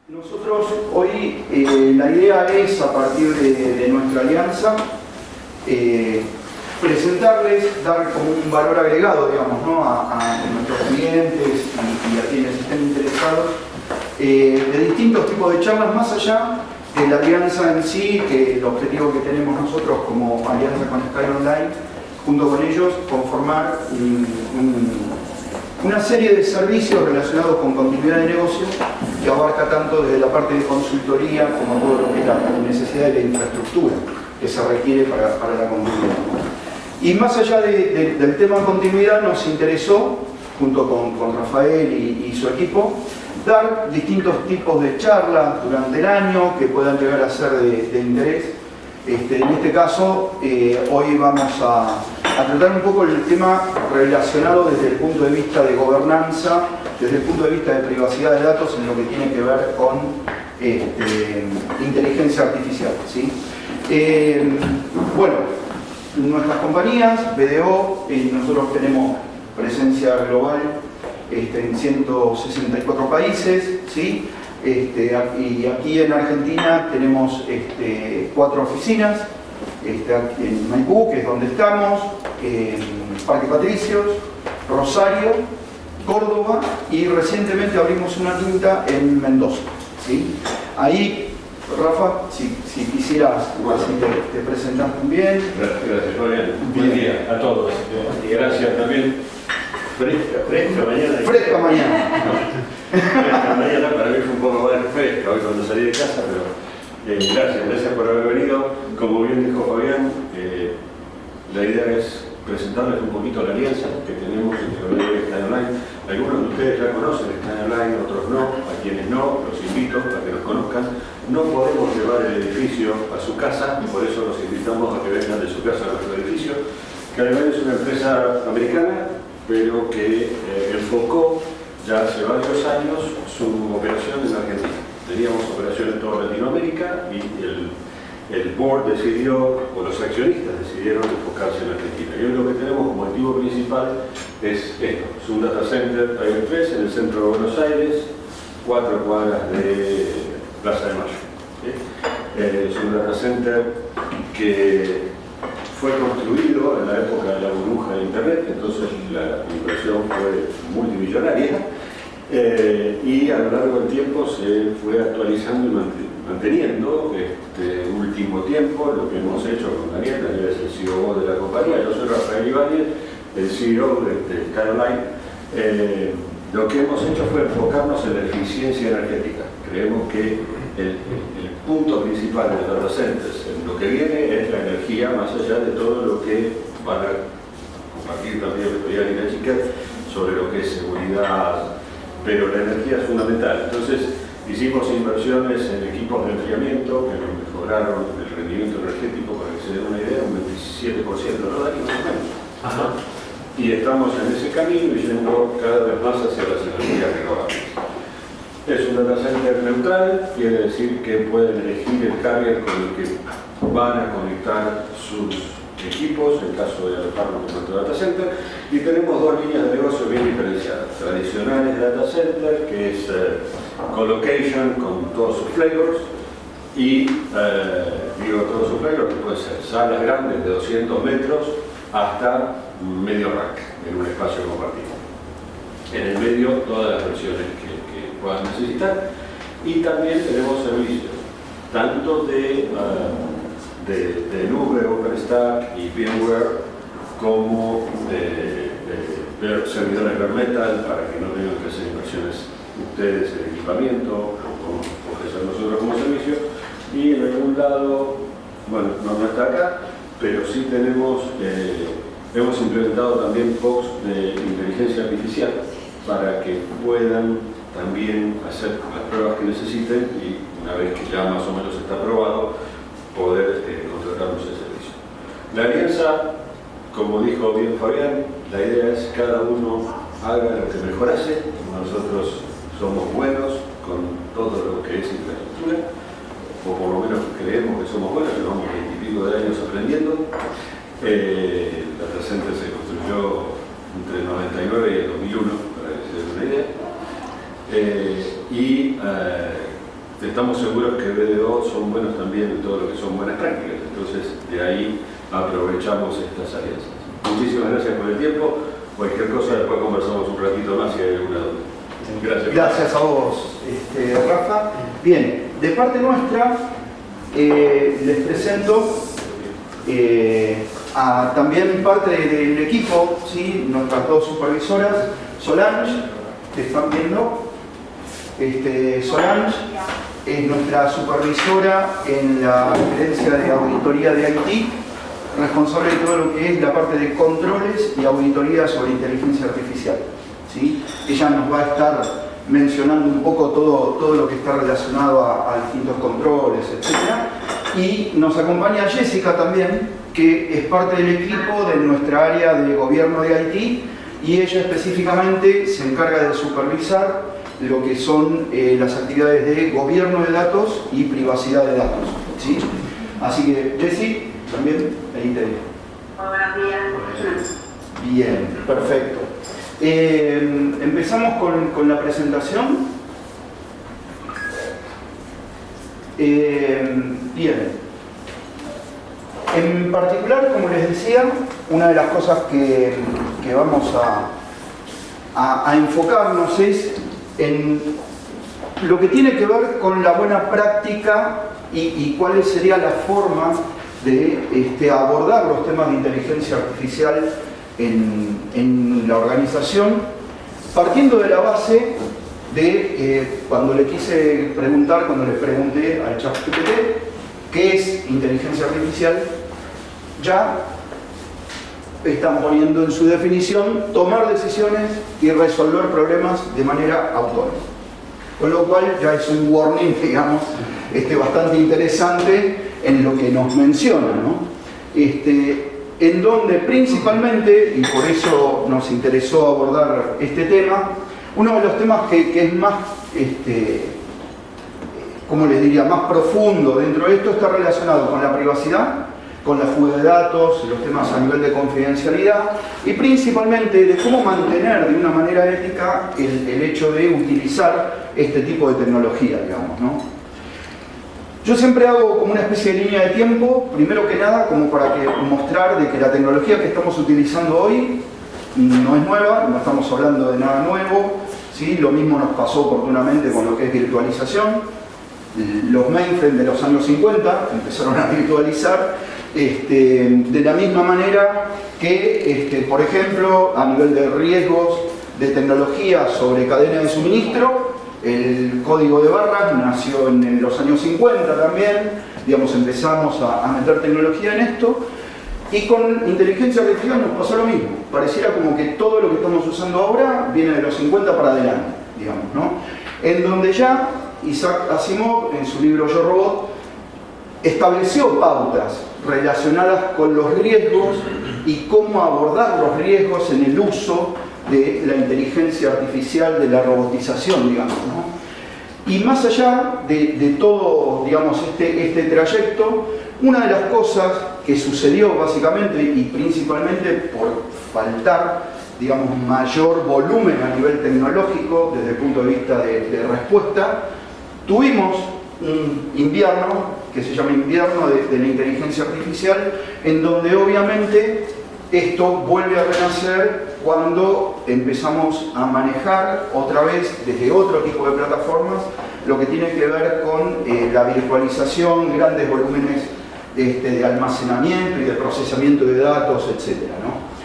Nosotros hoy la idea es, a partir de nuestra alianza, presentarles, dar como un valor agregado, digamos, ¿no? a nuestros clientes y a quienes estén interesados, de distintos tipos de charlas, más allá de la alianza en sí, que el objetivo que tenemos nosotros como alianza con Sky Online, junto con ellos, conformar una serie de servicios relacionados con continuidad de negocio que abarca tanto desde la parte de consultoría como todo lo que es la necesidad de la infraestructura que se requiere para la continuidad. Y más allá del tema continuidad, nos interesó, junto con Rafael y su equipo, dar distintos tipos de charlas durante el año que puedan llegar a ser de interés. En este caso, hoy vamos a tratar un poco el tema relacionado desde el punto de vista de gobernanza, desde el punto de vista de privacidad de datos en lo que tiene que ver con inteligencia artificial, ¿sí? Bueno, nuestras compañías, BDO, nosotros tenemos presencia global en 164 países, ¿sí? Y aquí en Argentina tenemos 4 oficinas, en Maipú, que es donde estamos, Parque Patricios, Rosario, Córdoba, y recientemente abrimos una quinta en Mendoza, ¿sí? Ahí, Rafa, si quisieras, así te presentas bien. Gracias, Fabián. Buen día a todos. Y gracias también. Fresca mañana. Fresca mañana. Fresca mañana, para mí fue un poco más fresca hoy cuando salí de casa, pero gracias por haber venido. Como bien dijo Fabián, la idea es presentarles un poquito la alianza que tenemos entre BDO y Sky Online. Algunos de ustedes ya conocen Sky Online, otros no. A quienes no, los invito a que nos conozcan. No podemos llevar el edificio a su casa y por eso los invitamos a que vengan de su casa a nuestro edificio. Sky Online es una empresa americana, pero que enfocó ya hace varios años su operación en Argentina. Teníamos operación en toda Latinoamérica y el board decidió, o los accionistas decidieron enfocarse en Argentina. Y hoy lo que tenemos como activo principal es esto: es un data center Tier 3 en el centro de Buenos Aires, 4 cuadras de Plaza de Mayo. ¿Sí? Es un data center que fue construido en la época de la burbuja de Internet, entonces la inversión fue multimillonaria y a lo largo del tiempo se fue actualizando y manteniendo. Este último tiempo lo que hemos hecho con Daniel es el CEO de la compañía, yo soy Rafael Ibáñez, el CEO de Sky Online. Lo que hemos hecho fue enfocarnos en la eficiencia energética. Creemos que el punto principal de los data centers en lo que viene es la energía, más allá de todo lo que van a compartir también Fabián y la chica sobre lo que es seguridad, pero la energía es fundamental. Entonces hicimos inversiones en equipos de enfriamiento que nos mejoraron el rendimiento energético, para que se den una idea, un 27%, ¿no, Dani? Más o menos. Ajá. Y estamos en ese camino y yendo cada vez más hacia las energías renovables. Es un data center neutral, quiere decir que pueden elegir el carrier con el que van a conectar sus equipos en caso de alojarlos en nuestro data center. Y tenemos 2 líneas de negocio bien diferenciadas: tradicionales data center, que es colocation con todos sus flavors, y digo todos sus flavors, que pueden ser salas grandes de 200 metros hasta medio rack en un espacio compartido. En el medio todas las versiones que puedan necesitar, y también tenemos servicios tanto de nube, OpenStack y VMware, como de servidores bare metal, para que no tengan que hacer inversiones ustedes en equipamiento, como ofrecer nosotros como servicio. Y en algún lado, bueno, no está acá, pero sí tenemos, hemos implementado también POCs de inteligencia artificial para que puedan también hacer las pruebas que necesiten y una vez que ya más o menos está aprobado, poder contratarnos el servicio. La alianza, como dijo bien Fabián, la idea es que cada uno haga lo que mejor hace. Nosotros somos buenos con todo lo que es infraestructura, o por lo menos creemos que somos buenos, llevamos 20 y pico de años aprendiendo. El data center se construyó entre el 99 y el 2001, para que se den una idea. estamos seguros que BDO son buenos también en todo lo que son buenas prácticas, entonces de ahí aprovechamos estas alianzas. Muchísimas gracias por el tiempo, cualquier cosa después conversamos un ratito más si hay alguna duda. Gracias. Gracias a vos, Rafa. Bien, de parte nuestra les presento a también parte del equipo, ¿sí? Nuestras dos supervisoras, Solange, que están viendo. Solange es nuestra supervisora en la gerencia de auditoría de Haití, responsable de todo lo que es la parte de controles y auditoría sobre inteligencia artificial, ¿sí? Ella nos va a estar mencionando un poco todo lo que está relacionado a distintos controles, etc. Y nos acompaña Jessica también, que es parte del equipo de nuestra área de gobierno de Haití, y ella específicamente se encarga de supervisar lo que son las actividades de gobierno de datos y privacidad de datos, ¿sí? Así que, Jessy, también, ahí te digo. Buenos días. Bien, perfecto. Empezamos con la presentación. Bien. En particular, como les decía, una de las cosas que vamos a enfocarnos es en lo que tiene que ver con la buena práctica y cuál sería la forma de abordar los temas de inteligencia artificial en la organización, partiendo de la base de cuando le pregunté al ChatGPT qué es inteligencia artificial, ya están poniendo en su definición tomar decisiones y resolver problemas de manera autónoma. Con lo cual ya es un warning, digamos, bastante interesante en lo que nos menciona, ¿no? En donde principalmente, y por eso nos interesó abordar este tema, uno de los temas que es más, ¿cómo les diría?, más profundo dentro de esto está relacionado con la privacidad, con la fuga de datos, los temas a nivel de confidencialidad y principalmente de cómo mantener de una manera ética el hecho de utilizar este tipo de tecnología, digamos, ¿no? Yo siempre hago como una especie de línea de tiempo, primero que nada, como para mostrar de que la tecnología que estamos utilizando hoy no es nueva, no estamos hablando de nada nuevo, ¿sí? Lo mismo nos pasó oportunamente con lo que es virtualización. Los mainframes de los años 50 empezaron a virtualizar de la misma manera que, por ejemplo, a nivel de riesgos de tecnología sobre cadena de suministro, el código de barras nació en los años 50 también, digamos, empezamos a meter tecnología en esto, y con inteligencia artificial nos pasó lo mismo. Pareciera como que todo lo que estamos usando ahora viene de los 50 para adelante, digamos, ¿no? En donde ya Isaac Asimov, en su libro Yo Robot, estableció pautas relacionadas con los riesgos y cómo abordar los riesgos en el uso de la inteligencia artificial, de la robotización, digamos, ¿no? Y más allá de todo, digamos, este trayecto, una de las cosas que sucedió básicamente y principalmente por faltar, digamos, mayor volumen a nivel tecnológico desde el punto de vista de respuesta, tuvimos un invierno que se llama invierno de la inteligencia artificial, en donde obviamente esto vuelve a renacer cuando empezamos a manejar otra vez desde otro tipo de plataformas lo que tiene que ver con la virtualización, grandes volúmenes de almacenamiento y de procesamiento de datos, etc., ¿no?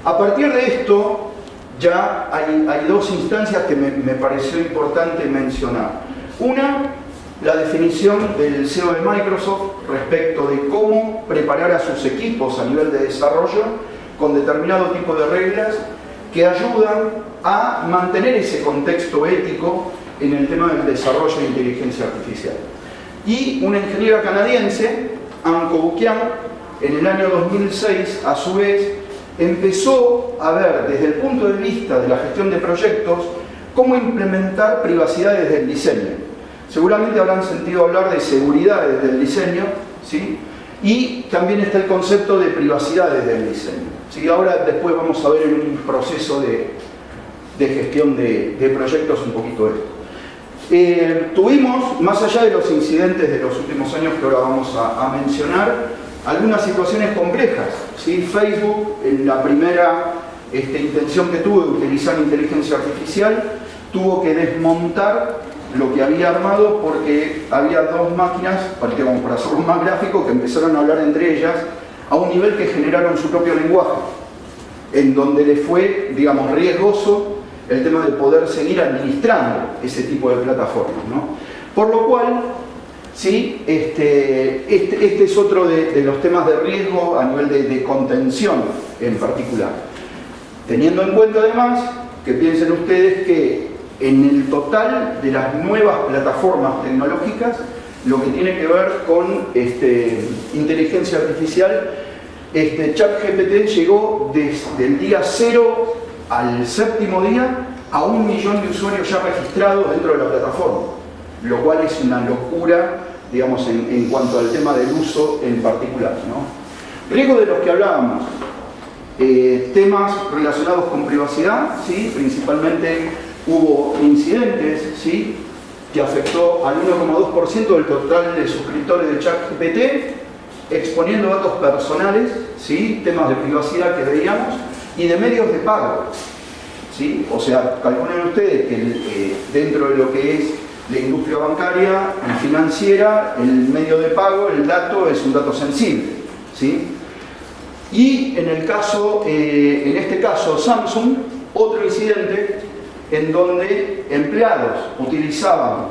A partir de esto ya hay dos instancias que me pareció importante mencionar. Una, la definición del CEO de Microsoft respecto de cómo preparar a sus equipos a nivel de desarrollo con determinado tipo de reglas que ayudan a mantener ese contexto ético en el tema del desarrollo de inteligencia artificial. Y una ingeniera canadiense, Anne Cowkian, en el año 2006, a su vez, empezó a ver desde el punto de vista de la gestión de proyectos cómo implementar privacidad desde el diseño. Seguramente habrán sentido hablar de seguridad desde el diseño, ¿sí? Y también está el concepto de privacidad desde el diseño, ¿sí? Ahora después vamos a ver en un proceso de gestión de proyectos un poquito esto. Tuvimos, más allá de los incidentes de los últimos años que ahora vamos a mencionar, algunas situaciones complejas, ¿sí? Facebook, en la primera intención que tuvo de utilizar inteligencia artificial, tuvo que desmontar lo que había armado porque había dos máquinas, digamos, para hacerlo más gráfico, que empezaron a hablar entre ellas a un nivel que generaron su propio lenguaje, en donde le fue, digamos, riesgoso el tema de poder seguir administrando ese tipo de plataformas, ¿no? Por lo cual, sí, este es otro de los temas de riesgo a nivel de contención en particular. Teniendo en cuenta además que piensen ustedes que en el total de las nuevas plataformas tecnológicas, lo que tiene que ver con inteligencia artificial, ChatGPT llegó desde el día 0 al 7º día a 1 millón de usuarios ya registrados dentro de la plataforma, lo cual es una locura, digamos, en cuanto al tema del uso en particular, ¿no? Riesgos de los que hablábamos, temas relacionados con privacidad, ¿sí? Principalmente hubo incidentes, ¿sí? Que afectó al 1,2% del total de suscriptores de ChatGPT, exponiendo datos personales, ¿sí? Temas de privacidad que veíamos, y de medios de pago, ¿sí? O sea, calculen ustedes que dentro de lo que es la industria bancaria y financiera, el medio de pago, el dato es un dato sensible, ¿sí? Y en este caso Samsung, otro incidente en donde empleados utilizaban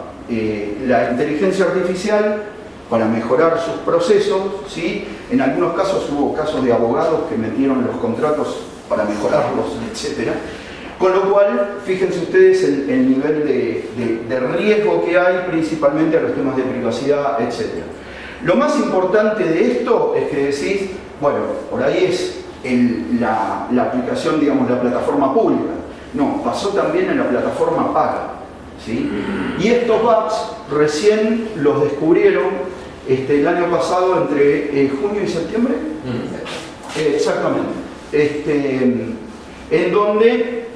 la inteligencia artificial para mejorar sus procesos, ¿sí? En algunos casos hubo casos de abogados que metieron los contratos para mejorarlos, etc. Con lo cual, fíjense ustedes el nivel de riesgo que hay, principalmente a los temas de privacidad, etc. Lo más importante de esto es que decís, bueno, por ahí es la aplicación, digamos, la plataforma pública. No, pasó también en la plataforma paga, ¿sí? Y estos bugs recién los descubrieron el año pasado, entre junio y septiembre. Exactamente. En donde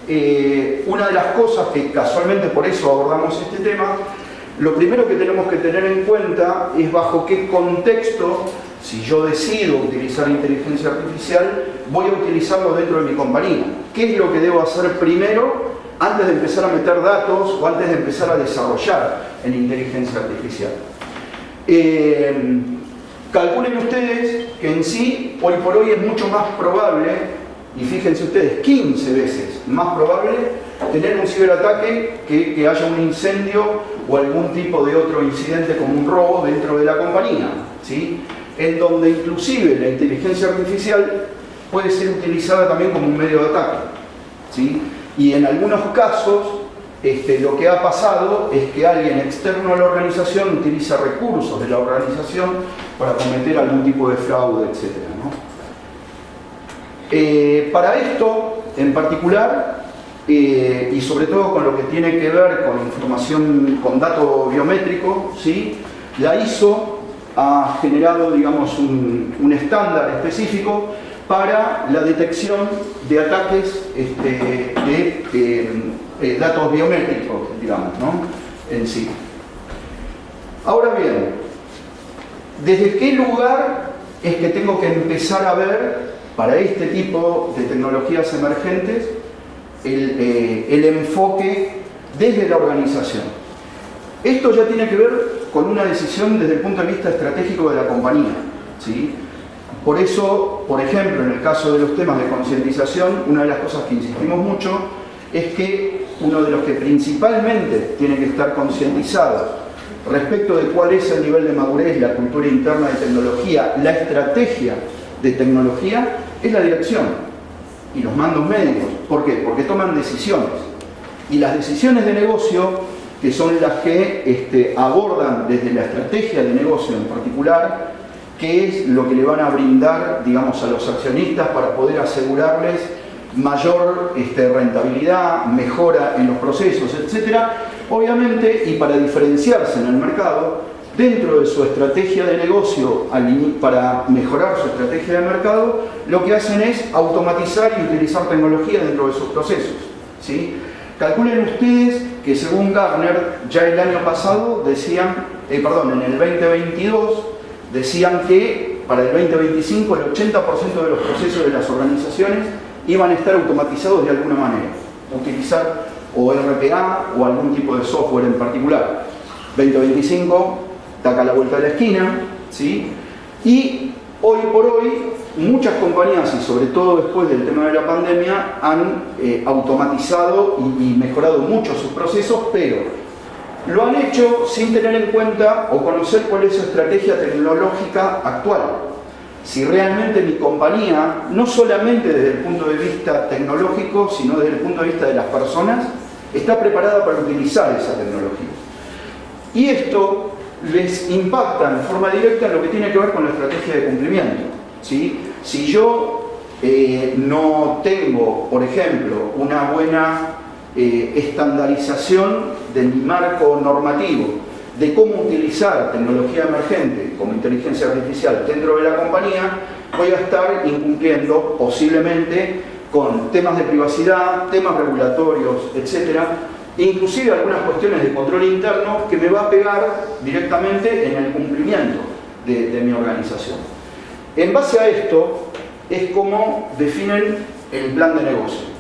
una de las cosas que casualmente por eso abordamos este tema, lo primero que tenemos que tener en cuenta es bajo qué contexto, si yo decido utilizar inteligencia artificial, voy a utilizarlo dentro de mi compañía. ¿Qué es lo que debo hacer primero antes de empezar a meter datos o antes de empezar a desarrollar en inteligencia artificial? Calculen ustedes que en sí, hoy por hoy es mucho más probable, y fíjense ustedes, 15 veces más probable tener un ciberataque que haya un incendio o algún tipo de otro incidente como un robo dentro de la compañía, ¿sí? En donde inclusive la inteligencia artificial puede ser utilizada también como un medio de ataque, ¿sí? Y en algunos casos lo que ha pasado es que alguien externo a la organización utiliza recursos de la organización para cometer algún tipo de fraude, etc., ¿no? Para esto en particular, y sobre todo con lo que tiene que ver con información, con dato biométrico, ¿sí? La ISO ha generado, digamos, un estándar específico para la detección de ataques de datos biométricos, digamos, ¿no? En sí. Ahora bien, ¿desde qué lugar es que tengo que empezar a ver para este tipo de tecnologías emergentes el enfoque desde la organización? Esto ya tiene que ver con una decisión desde el punto de vista estratégico de la compañía, ¿sí? Por eso, por ejemplo, en el caso de los temas de concientización, una de las cosas que insistimos mucho es que uno de los que principalmente tiene que estar concientizado respecto de cuál es el nivel de madurez, la cultura interna de tecnología, la estrategia de tecnología, es la dirección y los mandos médicos. ¿Por qué? Porque toman decisiones. Y las decisiones de negocio, que son las que abordan desde la estrategia de negocio en particular, qué es lo que le van a brindar, digamos, a los accionistas para poder asegurarles mayor rentabilidad, mejora en los procesos, etc. Obviamente, y para diferenciarse en el mercado, dentro de su estrategia de negocio, para mejorar su estrategia de mercado, lo que hacen es automatizar y utilizar tecnología dentro de sus procesos, ¿sí? Calculen ustedes que según Gartner, ya el año pasado decían, en el 2022, decían que para el 2025 el 80% de los procesos de las organizaciones iban a estar automatizados de alguna manera. Utilizar o RPA o algún tipo de software en particular. 2025, taca la vuelta de la esquina, ¿sí? Y hoy por hoy, muchas compañías, y sobre todo después del tema de la pandemia, han automatizado y mejorado mucho sus procesos, pero lo han hecho sin tener en cuenta o conocer cuál es su estrategia tecnológica actual. Si realmente mi compañía, no solamente desde el punto de vista tecnológico, sino desde el punto de vista de las personas, está preparada para utilizar esa tecnología. Y esto les impacta en forma directa en lo que tiene que ver con la estrategia de cumplimiento, ¿sí? Si yo no tengo, por ejemplo, una buena estandarización de mi marco normativo, de cómo utilizar tecnología emergente como inteligencia artificial dentro de la compañía, voy a estar incumpliendo posiblemente con temas de privacidad, temas regulatorios, etcétera, inclusive algunas cuestiones de control interno que me va a pegar directamente en el cumplimiento de mi organización. En base a esto es como definen el plan de negocio.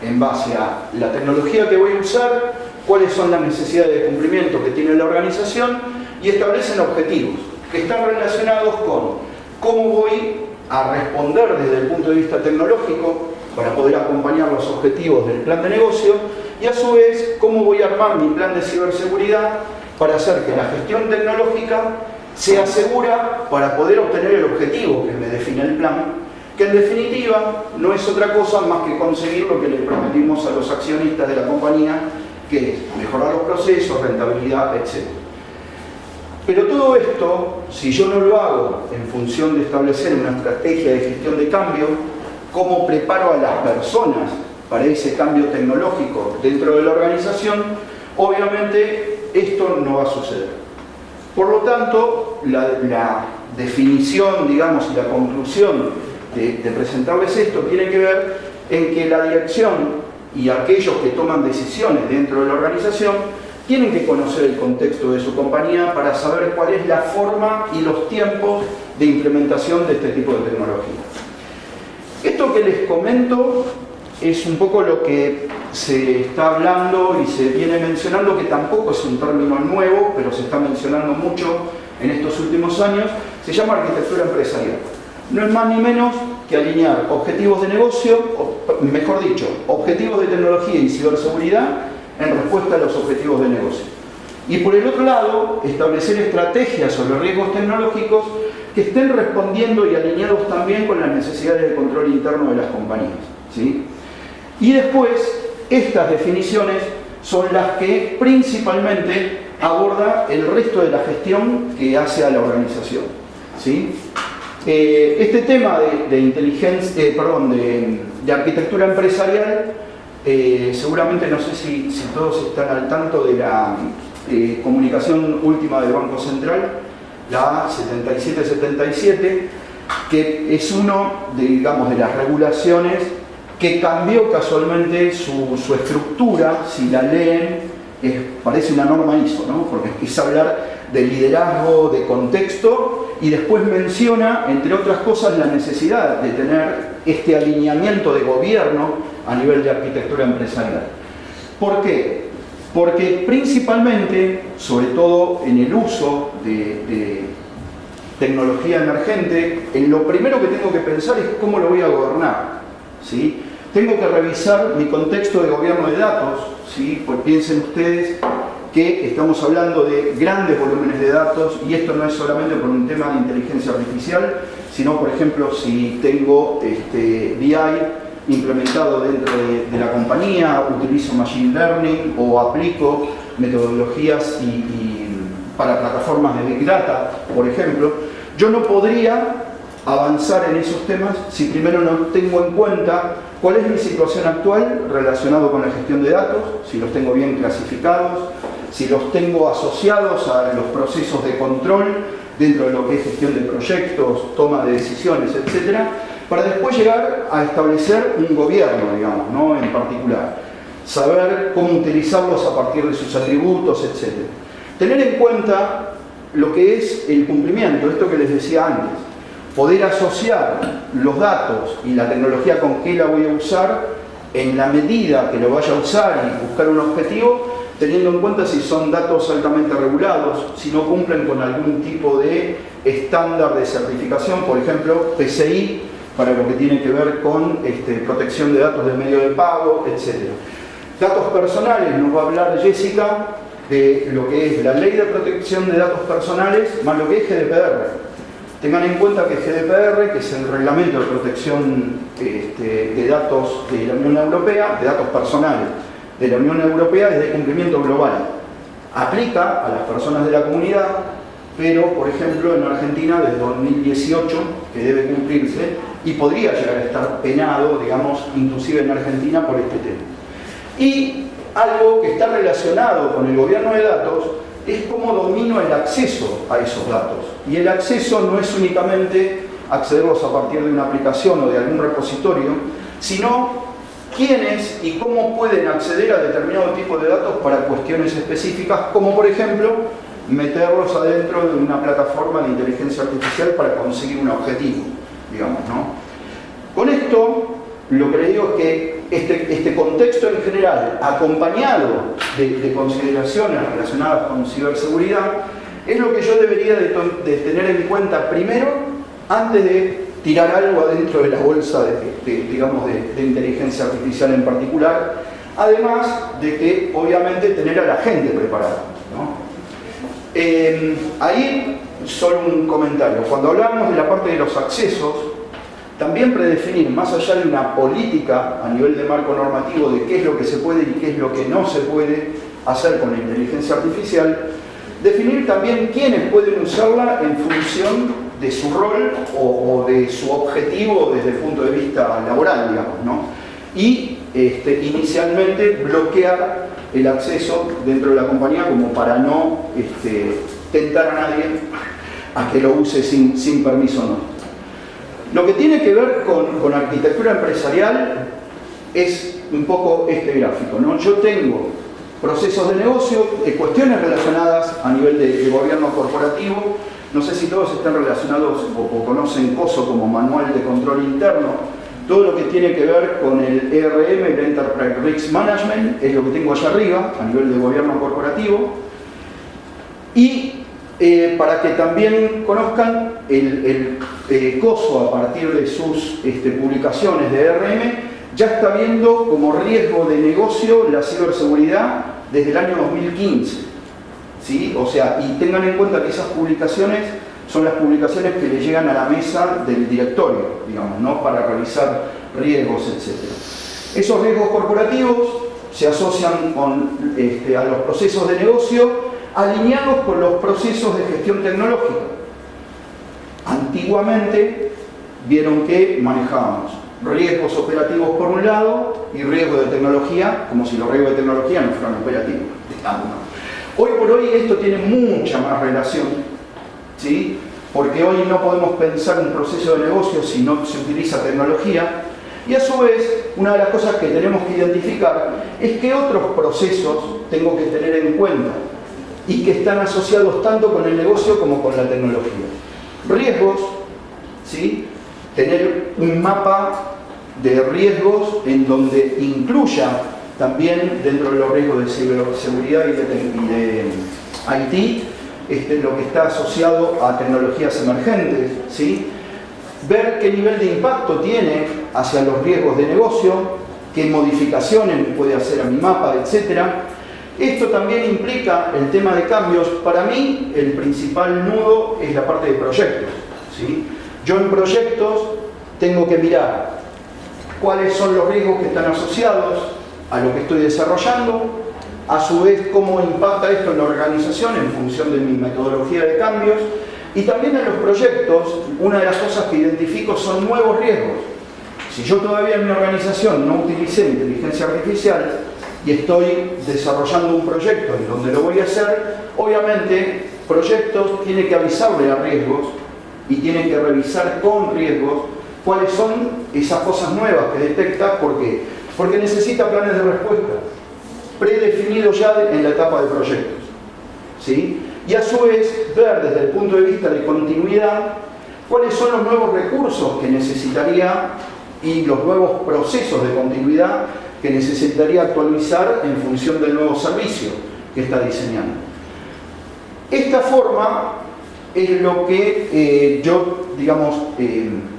En base a la tecnología que voy a usar, cuáles son las necesidades de cumplimiento que tiene la organización y establecen objetivos que están relacionados con cómo voy a responder desde el punto de vista tecnológico para poder acompañar los objetivos del plan de negocio y a su vez cómo voy a armar mi plan de ciberseguridad para hacer que la gestión tecnológica sea segura para poder obtener el objetivo que me define el plan, que en definitiva no es otra cosa más que conseguir lo que le prometimos a los accionistas de la compañía, que es mejorar los procesos, rentabilidad, etc. Pero todo esto, si yo no lo hago en función de establecer una estrategia de gestión de cambio, cómo preparo a las personas para ese cambio tecnológico dentro de la organización, obviamente esto no va a suceder. Por lo tanto, la definición, digamos, y la conclusión de presentarles esto tiene que ver en que la dirección y aquellos que toman decisiones dentro de la organización tienen que conocer el contexto de su compañía para saber cuál es la forma y los tiempos de implementación de este tipo de tecnología. Esto que les comento es un poco lo que se está hablando y se viene mencionando, que tampoco es un término nuevo, pero se está mencionando mucho en estos últimos años, se llama arquitectura empresarial. No es más ni menos que alinear objetivos de negocio, o mejor dicho, objetivos de tecnología y ciberseguridad en respuesta a los objetivos de negocio. Y por el otro lado, establecer estrategias sobre riesgos tecnológicos que estén respondiendo y alineados también con las necesidades de control interno de las compañías, ¿sí? Y después, estas definiciones son las que principalmente aborda el resto de la gestión que hace a la organización, ¿sí? Este tema de arquitectura empresarial, seguramente no sé si todos están al tanto de la comunicación última del Banco Central, la 7777, que es uno de las regulaciones que cambió casualmente su estructura. Si la leen, parece una norma ISO, ¿no? Porque empieza a hablar de liderazgo, de contexto, y después menciona, entre otras cosas, la necesidad de tener este alineamiento de gobierno a nivel de arquitectura empresarial. ¿Por qué? Porque principalmente, sobre todo en el uso de tecnología emergente, lo primero que tengo que pensar es cómo lo voy a gobernar, ¿sí? Tengo que revisar mi contexto de gobierno de datos, ¿sí? Pues piensen ustedes que estamos hablando de grandes volúmenes de datos, y esto no es solamente por un tema de inteligencia artificial, sino, por ejemplo, si tengo BI implementado dentro de la compañía, utilizo Machine Learning o aplico metodologías para plataformas de Big Data, por ejemplo, yo no podría avanzar en esos temas si primero no tengo en cuenta cuál es mi situación actual relacionado con la gestión de datos, si los tengo bien clasificados, si los tengo asociados a los procesos de control dentro de lo que es gestión de proyectos, toma de decisiones, etcétera, para después llegar a establecer un gobierno, digamos, ¿no? En particular. saber cómo utilizarlos a partir de sus atributos, etc. Tener en cuenta lo que es el cumplimiento, esto que les decía antes, poder asociar los datos y la tecnología con qué la voy a usar en la medida que lo vaya a usar y buscar un objetivo, teniendo en cuenta si son datos altamente regulados, si no cumplen con algún tipo de estándar de certificación, por ejemplo, PCI, para lo que tiene que ver con protección de datos del medio de pago, etc. Datos personales, nos va a hablar Jessica de lo que es la Ley de Protección de Datos Personales, más lo que es GDPR. Tengan en cuenta que GDPR, que es el Reglamento de Protección de Datos de la Unión Europea, de datos personales de la Unión Europea, es de cumplimiento global. Aplica a las personas de la comunidad, pero, por ejemplo, en Argentina desde 2018, que debe cumplirse, y podría llegar a estar penado, digamos, inclusive en Argentina por este tema. Y algo que está relacionado con el gobierno de datos es cómo domino el acceso a esos datos. Y el acceso no es únicamente accederlos a partir de una aplicación o de algún repositorio, sino quiénes y cómo pueden acceder a determinado tipo de datos para cuestiones específicas, como por ejemplo meterlos adentro de una plataforma de inteligencia artificial para conseguir un objetivo, digamos, ¿no? Con esto, lo que le digo es que este contexto en general, acompañado de consideraciones relacionadas con ciberseguridad, es lo que yo debería de tener en cuenta primero, antes de tirar algo adentro de la bolsa de inteligencia artificial en particular, además de que, obviamente, tener a la gente preparada, ¿no? Ahí, solo un comentario. Cuando hablamos de la parte de los accesos, también predefinir, más allá de una política a nivel de marco normativo de qué es lo que se puede y qué es lo que no se puede hacer con la inteligencia artificial, definir también quiénes pueden usarla en función de su rol o de su objetivo desde el punto de vista laboral, digamos, ¿no? Y inicialmente bloquear el acceso dentro de la compañía como para no tentar a nadie a que lo use sin permiso, ¿no? Lo que tiene que ver con arquitectura empresarial es un poco este gráfico, ¿no? Yo tengo procesos de negocio, cuestiones relacionadas a nivel de gobierno corporativo. No sé si todos están relacionados o conocen COSO como Manual de Control Interno. Todo lo que tiene que ver con el ERM, el Enterprise Risk Management, es lo que tengo allá arriba, a nivel de gobierno corporativo. Y para que también conozcan, el COSO, a partir de sus publicaciones de ERM, ya está viendo como riesgo de negocio la ciberseguridad desde el año 2015. ¿Sí? O sea, y tengan en cuenta que esas publicaciones son las publicaciones que le llegan a la mesa del directorio, digamos, ¿no? Para revisar riesgos, etc. Esos riesgos corporativos se asocian a los procesos de negocio alineados con los procesos de gestión tecnológica. Antiguamente vieron que manejábamos riesgos operativos por un lado y riesgos de tecnología, como si los riesgos de tecnología no fueran operativos. Hoy por hoy esto tiene mucha más relación, ¿sí? Porque hoy no podemos pensar un proceso de negocio si no se utiliza tecnología, y a su vez una de las cosas que tenemos que identificar es que otros procesos tengo que tener en cuenta y que están asociados tanto con el negocio como con la tecnología. Riesgos, ¿sí? Tener un mapa de riesgos en donde incluya también, dentro de los riesgos de ciberseguridad y de IT, lo que está asociado a tecnologías emergentes, ¿sí? Ver qué nivel de impacto tiene hacia los riesgos de negocio, qué modificaciones puede hacer a mi mapa, etc. Esto también implica el tema de cambios. Para mí, el principal nudo es la parte de proyectos, ¿sí? Yo en proyectos tengo que mirar cuáles son los riesgos que están asociados a lo que estoy desarrollando, a su vez cómo impacta esto en la organización en función de mi metodología de cambios, y también en los proyectos una de las cosas que identifico son nuevos riesgos. Si yo todavía en mi organización no utilicé inteligencia artificial y estoy desarrollando un proyecto en donde lo voy a hacer, obviamente proyectos tiene que avisarle a riesgos y tiene que revisar con riesgos cuáles son esas cosas nuevas que detecta. ¿Por qué? Porque necesita planes de respuesta. predefinidos ya en la etapa de proyectos, ¿sí? Y a su vez ver desde el punto de vista de continuidad cuáles son los nuevos recursos que necesitaría y los nuevos procesos de continuidad que necesitaría actualizar en función del nuevo servicio que está diseñando. Esta forma es lo que yo, digamos,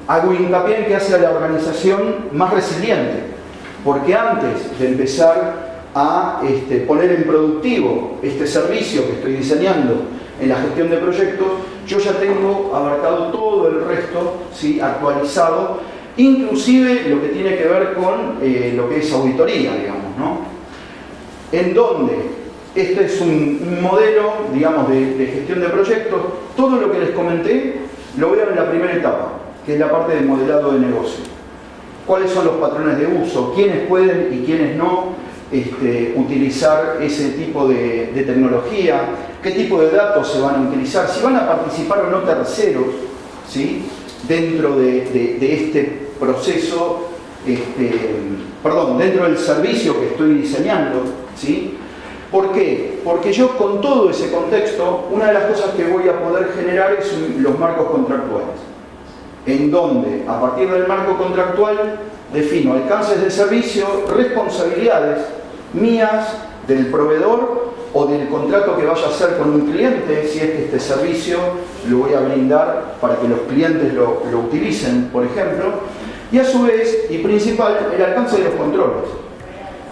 hago hincapié en que hace a la organización más resiliente, porque antes de empezar a poner en productivo este servicio que estoy diseñando en la gestión de proyectos, yo ya tengo abarcado todo el resto, ¿sí?, actualizado, inclusive lo que tiene que ver con lo que es auditoría, digamos, ¿no? En donde este es un modelo, digamos, de gestión de proyectos. Todo lo que les comenté lo veo en la primera etapa, que es la parte de modelado de negocio. ¿Cuáles son los patrones de uso? ¿Quiénes pueden y quiénes no utilizar ese tipo de tecnología? ¿Qué tipo de datos se van a utilizar? Si van a participar o no terceros, ¿sí?, dentro de este proceso, dentro del servicio que estoy diseñando, ¿sí? ¿Por qué? Porque yo con todo ese contexto, una de las cosas que voy a poder generar es los marcos contractuales, en donde a partir del marco contractual defino alcances de servicio, responsabilidades mías, del proveedor o del contrato que vaya a hacer con un cliente, si es que este servicio lo voy a brindar para que los clientes lo utilicen, por ejemplo, y a su vez, y principal, el alcance de los controles.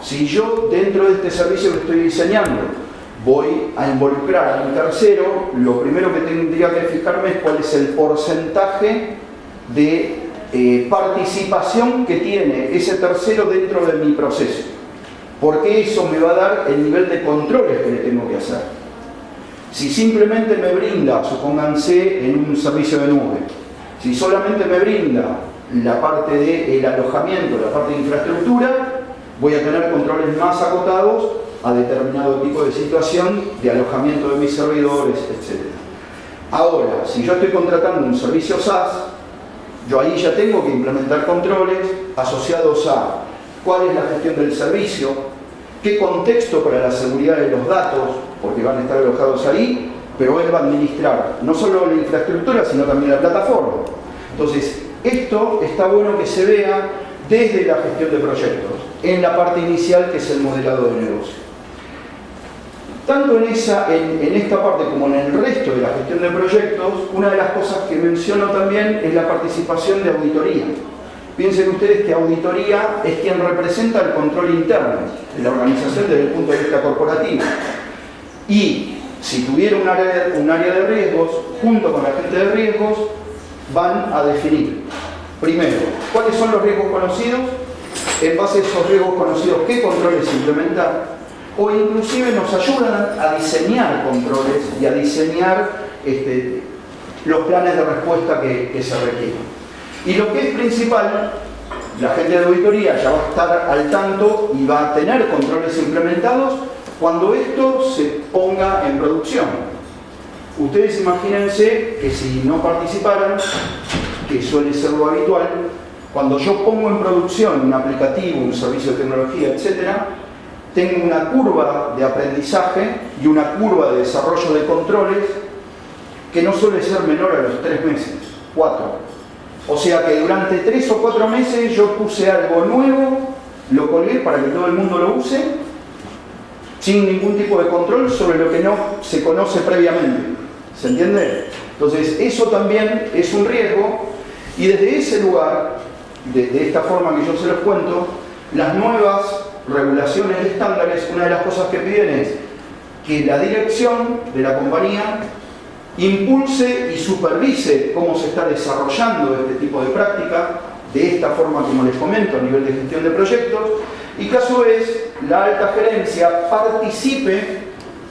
Si yo dentro de este servicio que estoy diseñando voy a involucrar a un tercero, lo primero que tendría que fijarme es cuál es el porcentaje de participación que tiene ese tercero dentro de mi proceso, porque eso me va a dar el nivel de controles que le tengo que hacer. Si simplemente me brinda, supónganse, en un servicio de nube, si solamente me brinda la parte del alojamiento, la parte de infraestructura, voy a tener controles más acotados a determinado tipo de situación de alojamiento de mis servidores, etc. Ahora, si yo estoy contratando un servicio SaaS, yo ahí ya tengo que implementar controles asociados a cuál es la gestión del servicio, qué contexto para la seguridad de los datos, porque van a estar alojados ahí, pero él va a administrar no solo la infraestructura, sino también la plataforma. Entonces, esto está bueno que se vea desde la gestión de proyectos, en la parte inicial que es el modelado de negocio. Tanto en esta parte como en el resto de la gestión de proyectos, una de las cosas que menciono también es la participación de auditoría. Piensen ustedes que auditoría es quien representa el control interno de la organización desde el punto de vista corporativo. Y si tuviera un área de riesgos, junto con la gente de riesgos, van a definir, primero, cuáles son los riesgos conocidos, en base a esos riesgos conocidos, qué controles implementar, o inclusive nos ayudan a diseñar controles y a diseñar los planes de respuesta que se requieren. Y lo que es principal, la gente de auditoría ya va a estar al tanto y va a tener controles implementados cuando esto se ponga en producción. Ustedes imagínense que si no participaran, que suele ser lo habitual, cuando yo pongo en producción un aplicativo, un servicio de tecnología, etc., tengo una curva de aprendizaje y una curva de desarrollo de controles que no suele ser menor a los 3 meses, 4. O sea que durante 3 o 4 meses yo puse algo nuevo, lo colgué para que todo el mundo lo use, sin ningún tipo de control sobre lo que no se conoce previamente. ¿Se entiende? Entonces, eso también es un riesgo, y desde ese lugar, de esta forma que yo se los cuento, las nuevas regulaciones de estándares, una de las cosas que piden es que la dirección de la compañía impulse y supervise cómo se está desarrollando este tipo de práctica, de esta forma como les comento, a nivel de gestión de proyectos, y que a su vez la alta gerencia participe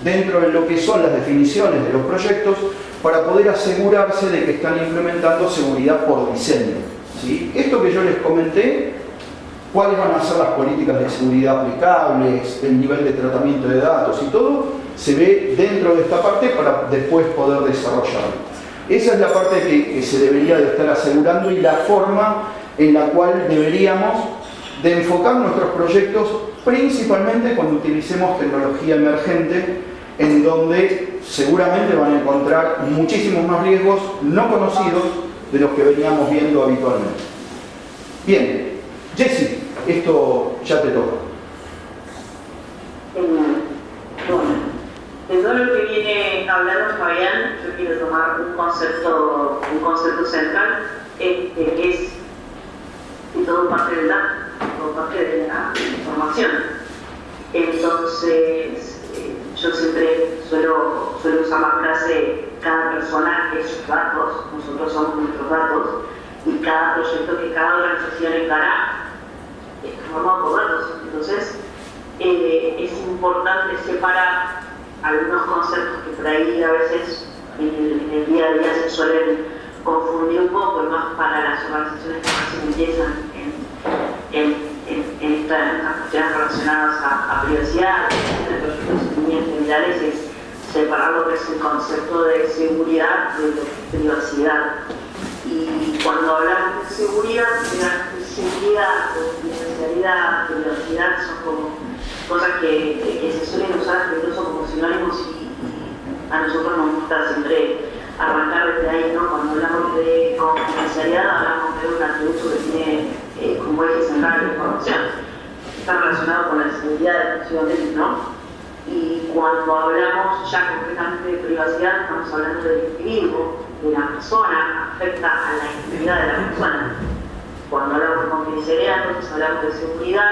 dentro de lo que son las definiciones de los proyectos para poder asegurarse de que están implementando seguridad por diseño, ¿sí? Esto que yo les comenté, cuáles van a ser las políticas de seguridad aplicables, el nivel de tratamiento de datos y todo, se ve dentro de esta parte para después poder desarrollarlo. Esa es la parte que se debería de estar asegurando y la forma en la cual deberíamos de enfocar nuestros proyectos principalmente cuando utilicemos tecnología emergente, en donde seguramente van a encontrar muchísimos más riesgos no conocidos de los que veníamos viendo habitualmente. Bien, Jessy, esto ya te toca. Bueno, de todo lo que viene hablando Fabián, yo quiero tomar un concepto central, que es que todo parte del dato, todo parte de la información. Entonces, yo siempre suelo usar la frase: cada persona es sus datos, nosotros somos nuestros datos, y cada proyecto que cada organización encara está formado por datos. Entonces, es importante separar algunos conceptos que por ahí a veces en el día a día se suelen confundir un poco, y más para las organizaciones que recién empiezan en estas cuestiones relacionadas a privacidad. En proyectos en líneas generales es separar lo que es el concepto de seguridad de lo que es privacidad. Y cuando hablamos de seguridad, confidencialidad, privacidad son como cosas que se suelen usar incluso como sinónimos, y a nosotros nos gusta siempre arrancar desde ahí, ¿no? Cuando hablamos de confidencialidad, hablamos de un atributo que tiene como eje central la información. Está relacionado con la seguridad exclusivamente, ¿no? Y cuando hablamos ya concretamente de privacidad, estamos hablando del individuo, de la persona, afecta a la integridad de la persona. Cuando hablamos de confidencialidad, entonces hablamos de seguridad,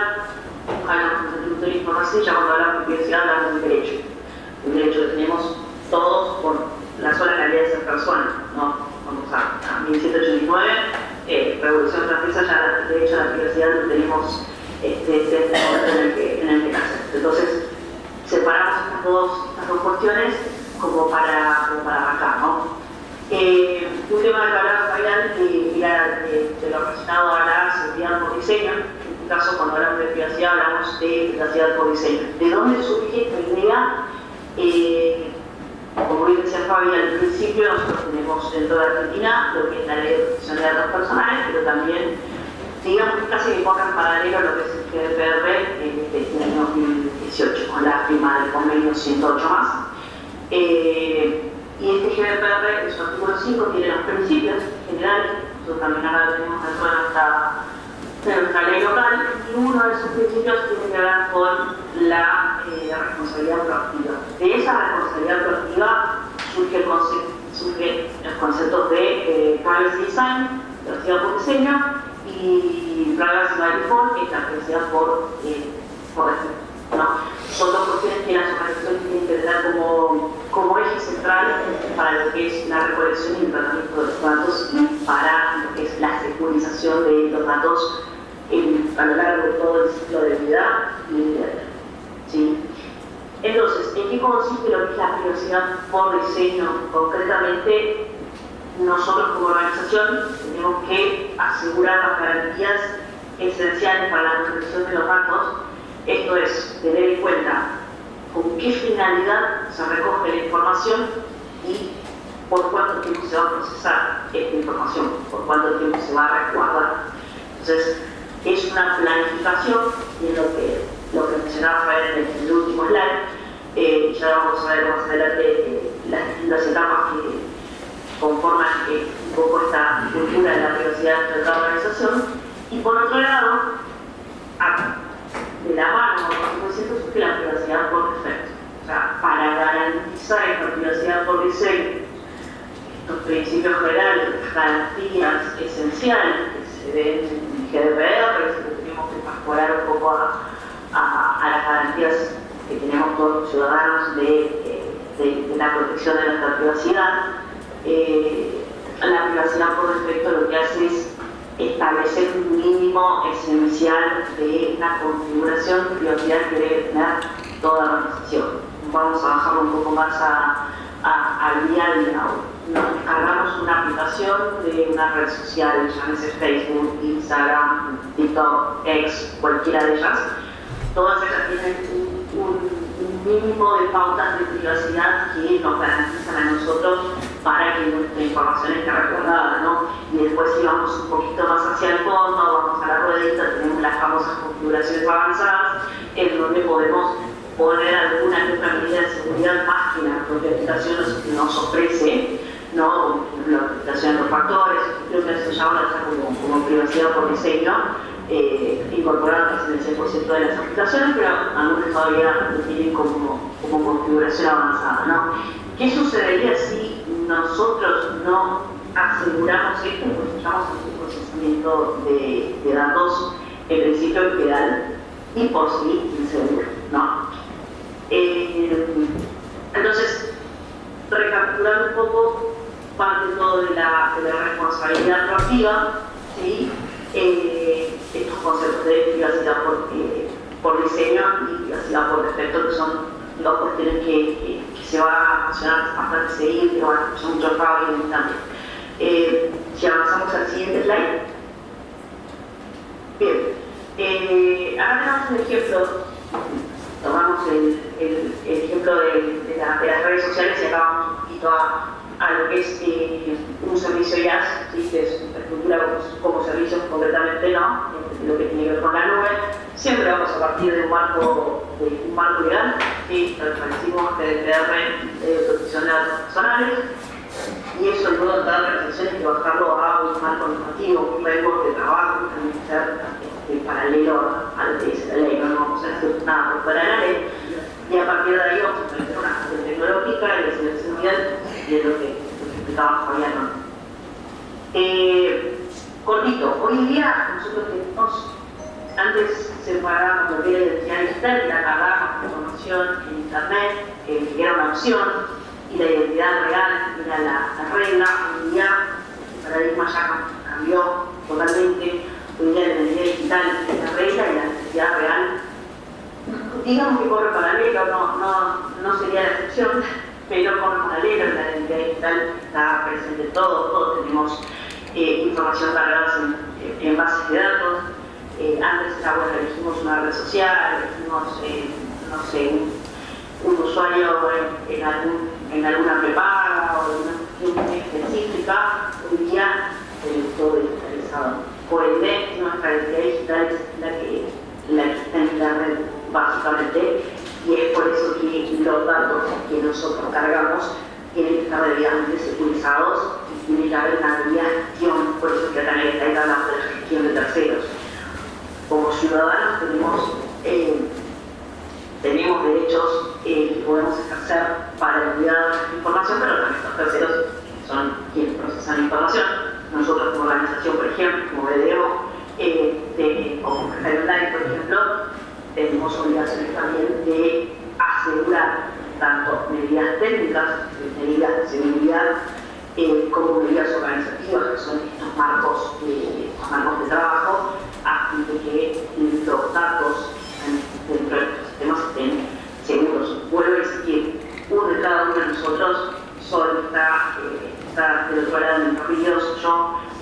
hablamos de atributo de la información, ya cuando hablamos de privacidad hablamos de derecho. Un derecho que tenemos todos por la sola calidad de ser persona, ¿no? Vamos a 1789, Revolución Francesa, ya el derecho a la privacidad lo tenemos desde el momento en el que nace. Entonces, separamos estas dos cuestiones como para arrancar, ¿no? Un tema que hablaba Fabián era de lo relacionado a la seguridad por diseño. En este caso, cuando hablamos de privacidad, hablamos de privacidad por diseño. ¿De dónde surge esta idea? Como bien decía Fabián, al principio nosotros tenemos dentro de Argentina lo que es la Ley de Protección de Datos Personales, pero también, digamos que casi que corre en paralelo lo que es el GDPR desde el año 2018, con la firma del convenio 108 más. Y este GDPR, en su artículo 5, tiene los principios generales, nosotros también ahora lo tenemos dentro de nuestra ley local, y uno de esos principios tiene que ver con la responsabilidad proactiva. De esa responsabilidad proactiva surgen los conceptos de privacy design, privacidad por diseño, y privacy by default, que es la privacidad por defecto, ¿no? Son dos cuestiones que las organizaciones tienen que tener como eje central para lo que es la recolección y el tratamiento de los datos, y para lo que es la securización de los datos a lo largo de todo el ciclo de vida y de vida. ¿Sí? Entonces, ¿en qué consiste lo que es la privacidad por diseño? Concretamente, nosotros como organización tenemos que asegurar las garantías esenciales para la protección de los datos. Esto es, tener en cuenta con qué finalidad se recoge la información y por cuánto tiempo se va a procesar esta información, por cuánto tiempo se va a resguardar. Entonces, es una planificación, y es lo que mencionaba Fabián en el último slide. Ya vamos a ver más adelante las distintas etapas que conforman un poco esta cultura de la privacidad de la organización. Y por otro lado, de la mano, por supuesto, surge la privacidad por defecto. O sea, para garantizar esta privacidad por diseño, estos principios generales, estas garantías esenciales que se ven en GDPR, si tenemos que incorporar un poco a las garantías que tenemos todos los ciudadanos de la protección de nuestra privacidad. La privacidad por defecto lo que hace es establecer un mínimo esencial de la configuración de privacidad que debe tener toda la organización. Vamos a bajarlo un poco más al día a día. Nos descargamos una aplicación de una red social, llámese Facebook, Instagram, TikTok, X, cualquiera de ellas. Todas ellas tienen un mínimo de pautas de privacidad que nos garantizan a nosotros para que nuestra información esté resguardada, ¿no? Y después si vamos un poquito más hacia el fondo, vamos a la ruedita, tenemos las famosas configuraciones avanzadas, en donde podemos poner alguna que otra medida de seguridad más que la propia aplicación nos ofrece, ¿no? Por ejemplo, la aplicación de los factores, creo que eso ya ahora está como privacidad por diseño, incorporada casi en el 100% de las aplicaciones, pero algunos todavía lo tienen como configuración avanzada, ¿no? ¿Qué sucedería si nosotros no aseguramos esto? Pues llamamos el procesamiento de datos en principio queda y por sí inseguro, ¿no? Entonces, recapitulando un poco, parte todo de la responsabilidad proactiva, ¿sí? Estos conceptos de privacidad por diseño y privacidad por defecto, que son dos cuestiones que se van a mencionar bastante seguido, que van a escuchar mucho Fabio también. Si avanzamos al siguiente slide. Bien, ahora tenemos un ejemplo, tomamos el ejemplo de las redes sociales y acá vamos un poquito a lo que es un servicio IaaS, ¿sí? Que es infraestructura como servicio concretamente, ¿no? Lo que tiene que ver con la nube. Siempre vamos a partir de un marco legal, ¿sí? Establecimos GDPR, protección de datos personales, y eso luego de dar restricciones que bajarlo a un marco normativo, un framework de trabajo que también ser paralelo a lo que dice la ley, no vamos a hacer nada por fuera de la ley, y a partir de ahí vamos a establecer una gestión tecnológica y de ciberseguridad, y es lo que explicaba Fabián. Cortito, hoy en día nosotros tenemos, antes separábamos lo que era identidad digital y la cargábamos información en internet, que era una opción, y la identidad real era la regla. Hoy en día el paradigma ya cambió totalmente. Hoy en día la identidad digital es la regla y la identidad real, digamos que corre paralelo, no sería la excepción, pero corre paralelo. La identidad digital está presente en todos tenemos información cargada en bases de datos. Antes era, bueno, elegimos una red social, elegimos, no sé, un usuario en alguna prepaga o en una cuestión específica. Hoy día todo digitalizado. Por ende, nuestra identidad digital es la que está en internet, básicamente, y es por eso que los datos que nosotros cargamos tienen que estar debidamente securizados y tiene que haber una debida gestión. Por eso que también está hablando de la gestión de terceros. Como ciudadanos tenemos derechos que podemos ejercer para el cuidado de nuestra información, pero también estos terceros son quienes procesan la información. Nosotros como organización, por ejemplo, como BDO, o como Online, por ejemplo, tenemos obligaciones también de asegurar tanto medidas técnicas, medidas de seguridad, como medidas organizativas, que son estos marcos de trabajo, a fin de que los datos dentro de estos sistemas estén seguros. Vuelvo a decir que uno de cada uno de nosotros, Sol está del otro lado de Entre Ríos, yo,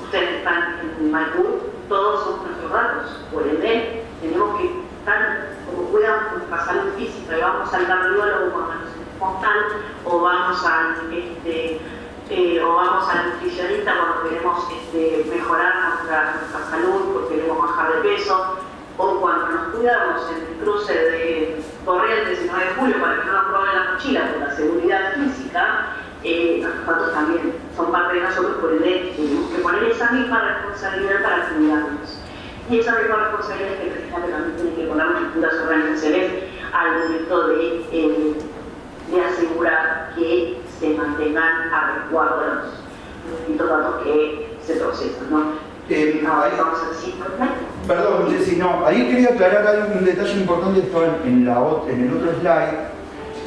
ustedes están en Maipú, todos son nuestros datos. Por ende, tenemos que estar como cuidamos nuestra salud física y vamos al cardiólogo cuando nos sentimos mal, o vamos al nutricionista cuando queremos mejorar nuestra salud, porque queremos bajar de peso, o cuando nos cuidamos en el cruce de Corrientes y 9 de julio para que no nos roben la mochila por la seguridad física. Nuestros datos también son parte de nosotros, por ende tenemos que poner esa misma responsabilidad para cuidarnos. Y esa misma responsabilidad que precisamente también tienen que poner las futuras organizaciones al momento de asegurar que se mantengan a resguardo de los distintos datos que se procesan, ¿no? Vamos a decir, perdón, Jessy, no, ahí quería aclarar, hay un detalle importante, esto en el otro slide,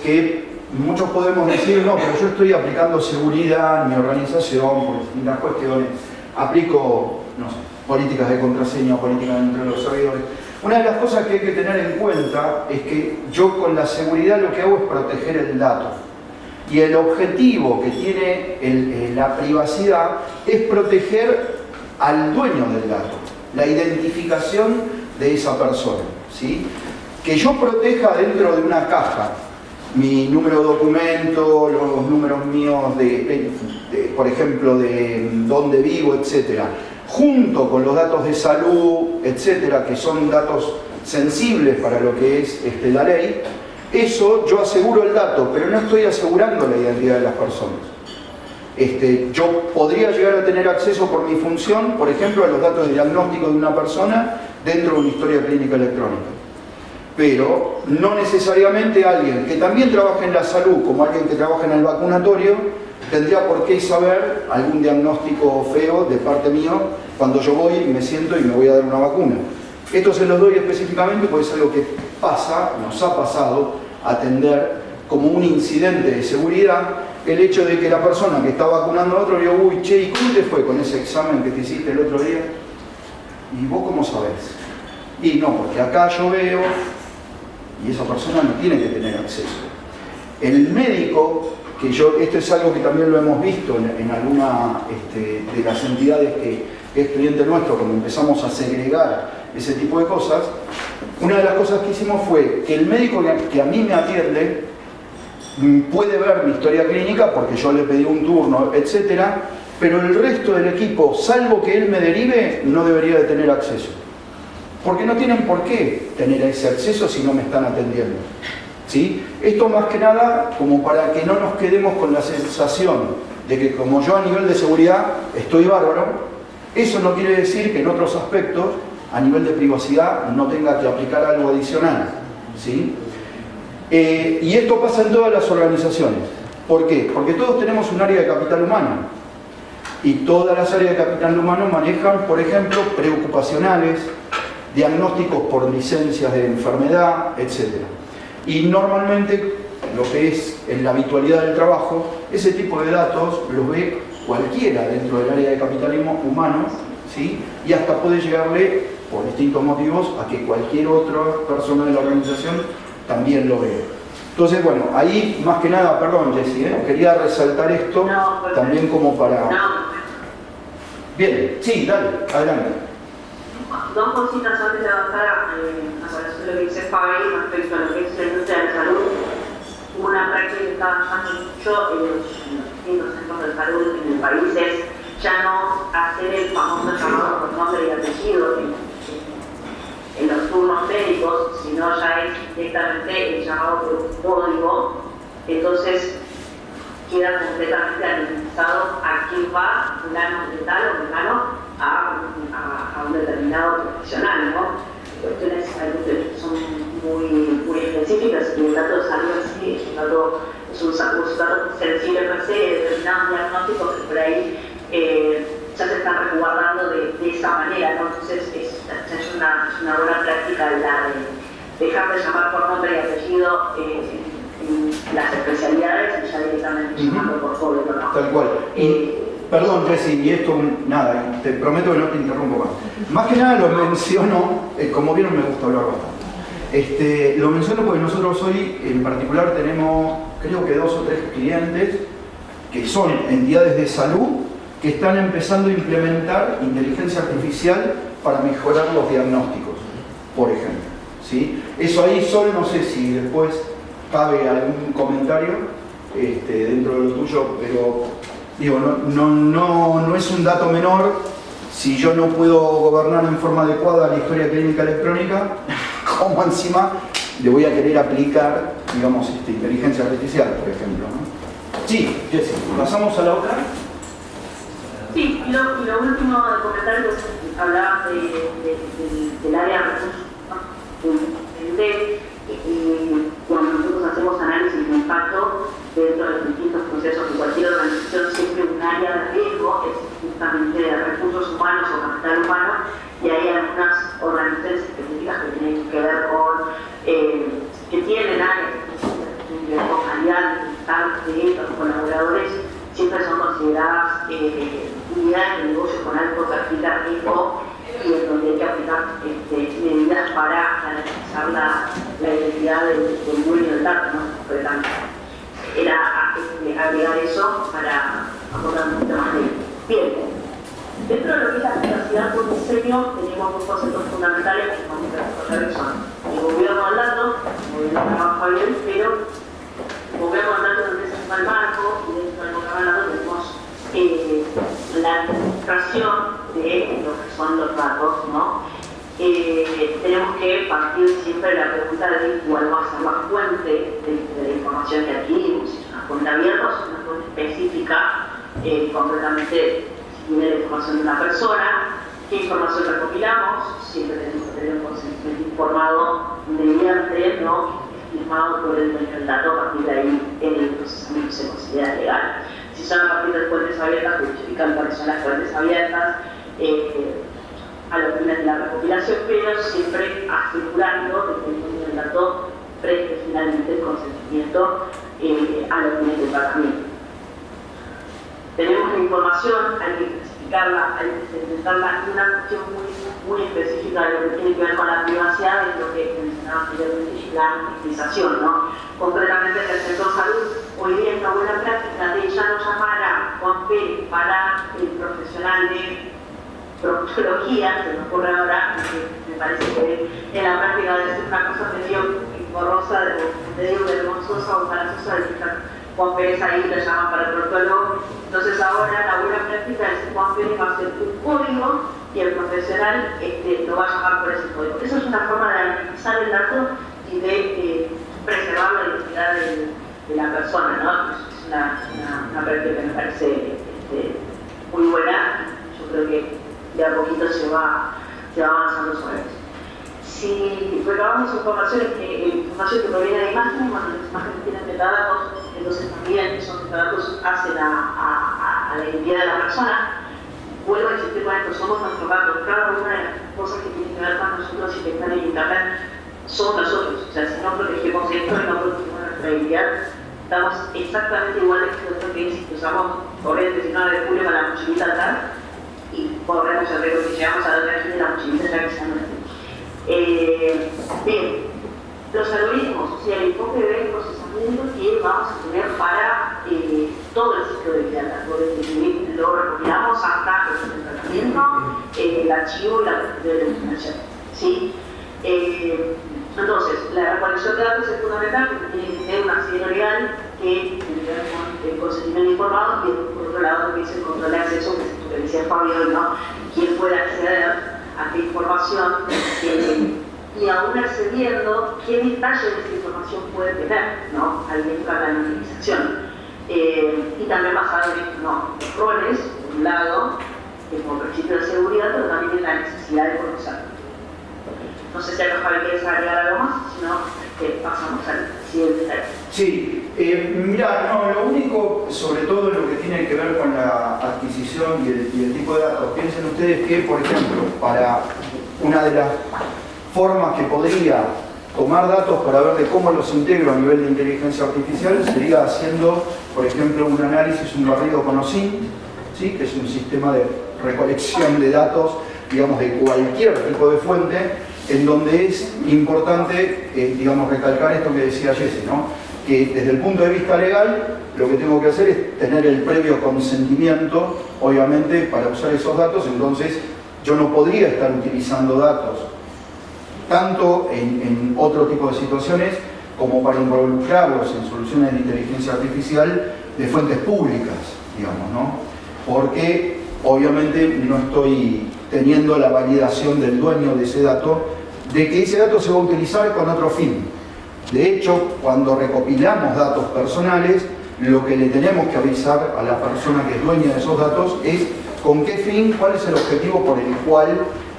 que muchos podemos decir, no, pero yo estoy aplicando seguridad en mi organización por distintas cuestiones, aplico, no sé, políticas de contraseña, políticas dentro de los servidores. Una de las cosas que hay que tener en cuenta es que yo con la seguridad lo que hago es proteger el dato. Y el objetivo que tiene la privacidad es proteger al dueño del dato, la identificación de esa persona, ¿sí? Que yo proteja dentro de una caja mi número de documento, los números míos por ejemplo, de dónde vivo, etcétera, junto con los datos de salud, etcétera, que son datos sensibles para lo que es la ley, eso yo aseguro el dato, pero no estoy asegurando la identidad de las personas. Yo podría llegar a tener acceso por mi función, por ejemplo, a los datos de diagnóstico de una persona dentro de una historia clínica electrónica. Pero no necesariamente alguien que también trabaja en la salud, como alguien que trabaja en el vacunatorio, tendría por qué saber algún diagnóstico feo de parte mío cuando yo voy y me siento y me voy a dar una vacuna. Esto se los doy específicamente porque es algo que pasa, nos ha pasado a atender como un incidente de seguridad, el hecho de que la persona que está vacunando a otro le digo, uy, che, ¿y cómo te fue con ese examen que te hiciste el otro día? ¿Y vos cómo sabés? Y no, porque acá yo veo, y esa persona no tiene que tener acceso. El médico, que esto es algo que también lo hemos visto en alguna de las entidades que es cliente nuestro, cuando empezamos a segregar ese tipo de cosas, una de las cosas que hicimos fue que el médico que a mí me atiende puede ver mi historia clínica porque yo le pedí un turno, etcétera, pero el resto del equipo, salvo que él me derive, no debería de tener acceso. Porque no tienen por qué tener ese acceso si no me están atendiendo. ¿Sí? Esto más que nada como para que no nos quedemos con la sensación de que como yo a nivel de seguridad estoy bárbaro, eso no quiere decir que en otros aspectos, a nivel de privacidad, no tenga que aplicar algo adicional. ¿Sí? Y esto pasa en todas las organizaciones. ¿Por qué? Porque todos tenemos un área de capital humano. Y todas las áreas de capital humano manejan, por ejemplo, preocupacionales, diagnósticos por licencias de enfermedad, etc. Y normalmente, lo que es en la habitualidad del trabajo, ese tipo de datos los ve cualquiera dentro del área de capital humano, ¿sí? Y hasta puede llegarle, por distintos motivos, a que cualquier otra persona de la organización también lo vea. Entonces, bueno, ahí más que nada, perdón Jessy, quería resaltar esto también como para... Bien, sí, dale, adelante. Dos cositas antes de avanzar a lo que dice Fabi respecto a lo que es la industria de la salud. Una práctica que está avanzando mucho en los distintos centros de salud en el país es ya no hacer el famoso llamado por nombre y apellido en los turnos médicos, sino ya es directamente el llamado por un código. Entonces queda completamente analizado a quién va fulano de tal o fulano a un determinado profesional, ¿no? Cuestiones que son muy específicas y el dato de salud así es un dato sensible per se, determinados diagnósticos que por ahí ya se están resguardando de esa manera, ¿no? Entonces es una buena práctica la de dejar de llamar por nombre y apellido en las especialidades y ya directamente llamarlo por código, ¿no? Tal cual. Perdón, Jessy, y esto, nada, te prometo que no te interrumpo más. Más que nada lo menciono, como vieron me gusta hablar bastante. Lo menciono porque nosotros hoy en particular tenemos, creo que 2 o 3 clientes que son entidades de salud que están empezando a implementar inteligencia artificial para mejorar los diagnósticos, por ejemplo. ¿Sí? Eso ahí solo, no sé si después cabe algún comentario dentro de lo tuyo, pero digo, no es un dato menor. Si yo no puedo gobernar en forma adecuada la historia clínica electrónica, ¿cómo encima le voy a querer aplicar, digamos, inteligencia artificial, por ejemplo, ¿no? Sí, Jessy, ¿pasamos a la otra? Sí, y lo último de comentario es hablar del área de recursos, cuando nosotros hacemos análisis de impacto dentro de los distintos procesos de cualquier organización, siempre un área de riesgo es justamente de recursos humanos o capital humano, y hay algunas organizaciones específicas que tienen que ver con, que tienen áreas de calidad de los colaboradores, siempre son consideradas unidades de negocio con alto perfil de riesgo y en donde hay que aplicar medidas para garantizar la identidad del dueño del dato, ¿no? Por tanto, era agregar eso para abordar un tema más de bien. Dentro de lo que es la privacidad por diseño, tenemos 2 conceptos fundamentales que vamos a desarrollar, que son el gobierno del dato, como bien lo trabaja bien, pero vemos datos de ese mal marco, y dentro del programa tenemos la administración de lo que son los datos, ¿no? Tenemos que partir siempre de la pregunta de cuál va a ser la fuente de la información que adquirimos, si es una fuente abierta o si es una fuente específica, concretamente si viene la información de una persona, qué información recopilamos, siempre tenemos que tener un consentimiento informado mediante, ¿no?, firmado por el dueño del dato. A partir de ahí el procesamiento se considera legal. Si son a partir de fuentes abiertas, justifican cuáles son las fuentes abiertas a los fines de la recopilación, pero siempre asegurando que el dueño del dato preste finalmente el consentimiento a los fines del tratamiento. Tenemos la información, hay que clasificarla, hay que segmentarla, y una cuestión muy específica de lo que tiene que ver con la privacidad es lo que mencionaba anteriormente, la utilización, ¿no? Concretamente en el sector salud, hoy día es una buena práctica de ya no llamar a Juan Pérez para el profesional de proctología, se me ocurre ahora, que me parece que en la práctica debe ser una cosa medio borrosa, medio vergonzosa o embarazosa, de que Juan Pérez ahí le llaman para el proctólogo. Entonces ahora la buena práctica es que Juan Pérez va a hacer un código y el profesional lo va a llamar por ese código. Eso es una forma de analizar el dato y de preservar la identidad de la persona, ¿no? Es una práctica que me parece muy buena. Yo creo que de a poquito se va avanzando sobre eso. Si recabamos información que proviene de imágenes, cuando las imágenes tienen metadatos, entonces también esos metadatos hacen a la identidad de la persona. Vuelvo a insistir con esto, somos nuestros datos. Cada una de las cosas que tienen que ver con nosotros y que están en internet son nosotros. O sea, si no protegemos esto y no protegemos nuestra identidad, estamos exactamente iguales que nosotros que usamos corriente 19 de julio con la mochilita atrás y corremos el riesgo que llegamos a donde de la mochilita ya que se nos bien, los algoritmos, o sea, el enfoque de procesamiento que vamos a tener para todo el ciclo de vida del algoritmo, lo recopilamos hasta el tratamiento, el archivo y la posterior eliminación, ¿sí? Entonces, la recolección de datos es fundamental porque tiene que tener un acceso legal que tiene que ver con el consentimiento informado, y por otro lado lo que es el control de acceso, que es esto que decía Fabio, ¿no? Quién puede acceder a qué información y aún accediendo qué detalle de esa información puede tener, ¿no?, al dentro de la anonimización. Y también basado en esto, ¿no?, los roles, por un lado, como principio de seguridad, pero también en la necesidad de conocer. No sé si a los Javi quieres agregar algo más, si no, pasamos al siguiente slide. Sí, mira, no, lo único, sobre todo en lo que tiene que ver con la adquisición y el tipo de datos, piensen ustedes que, por ejemplo, para una de las formas que podría tomar datos para ver de cómo los integro a nivel de inteligencia artificial sería haciendo, por ejemplo, un análisis, un barrido con OSINT, ¿sí?, que es un sistema de recolección de datos, digamos, de cualquier tipo de fuente, en donde es importante, digamos, recalcar esto que decía Jesse, ¿no?, que desde el punto de vista legal lo que tengo que hacer es tener el previo consentimiento, obviamente, para usar esos datos. Entonces yo no podría estar utilizando datos tanto en otro tipo de situaciones como para involucrarlos en soluciones de inteligencia artificial de fuentes públicas, digamos, ¿no? Porque obviamente no estoy teniendo la validación del dueño de ese dato de que ese dato se va a utilizar con otro fin. De hecho, cuando recopilamos datos personales, lo que le tenemos que avisar a la persona que es dueña de esos datos es con qué fin, cuál es el objetivo por el cual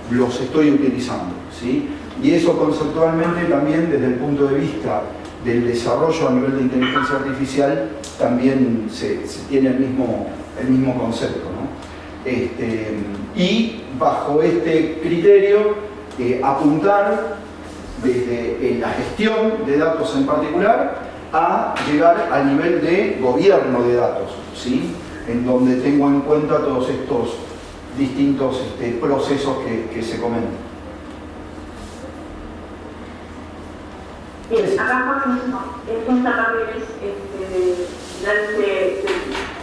los estoy utilizando, ¿sí? Y eso conceptualmente también desde el punto de vista del desarrollo a nivel de inteligencia artificial también se tiene el mismo concepto, ¿no? Y bajo este criterio apuntar desde la gestión de datos en particular a llegar al nivel de gobierno de datos, ¿sí?, en donde tengo en cuenta todos estos distintos procesos que se comentan. Bien, acá por mismo, esta parte es dar este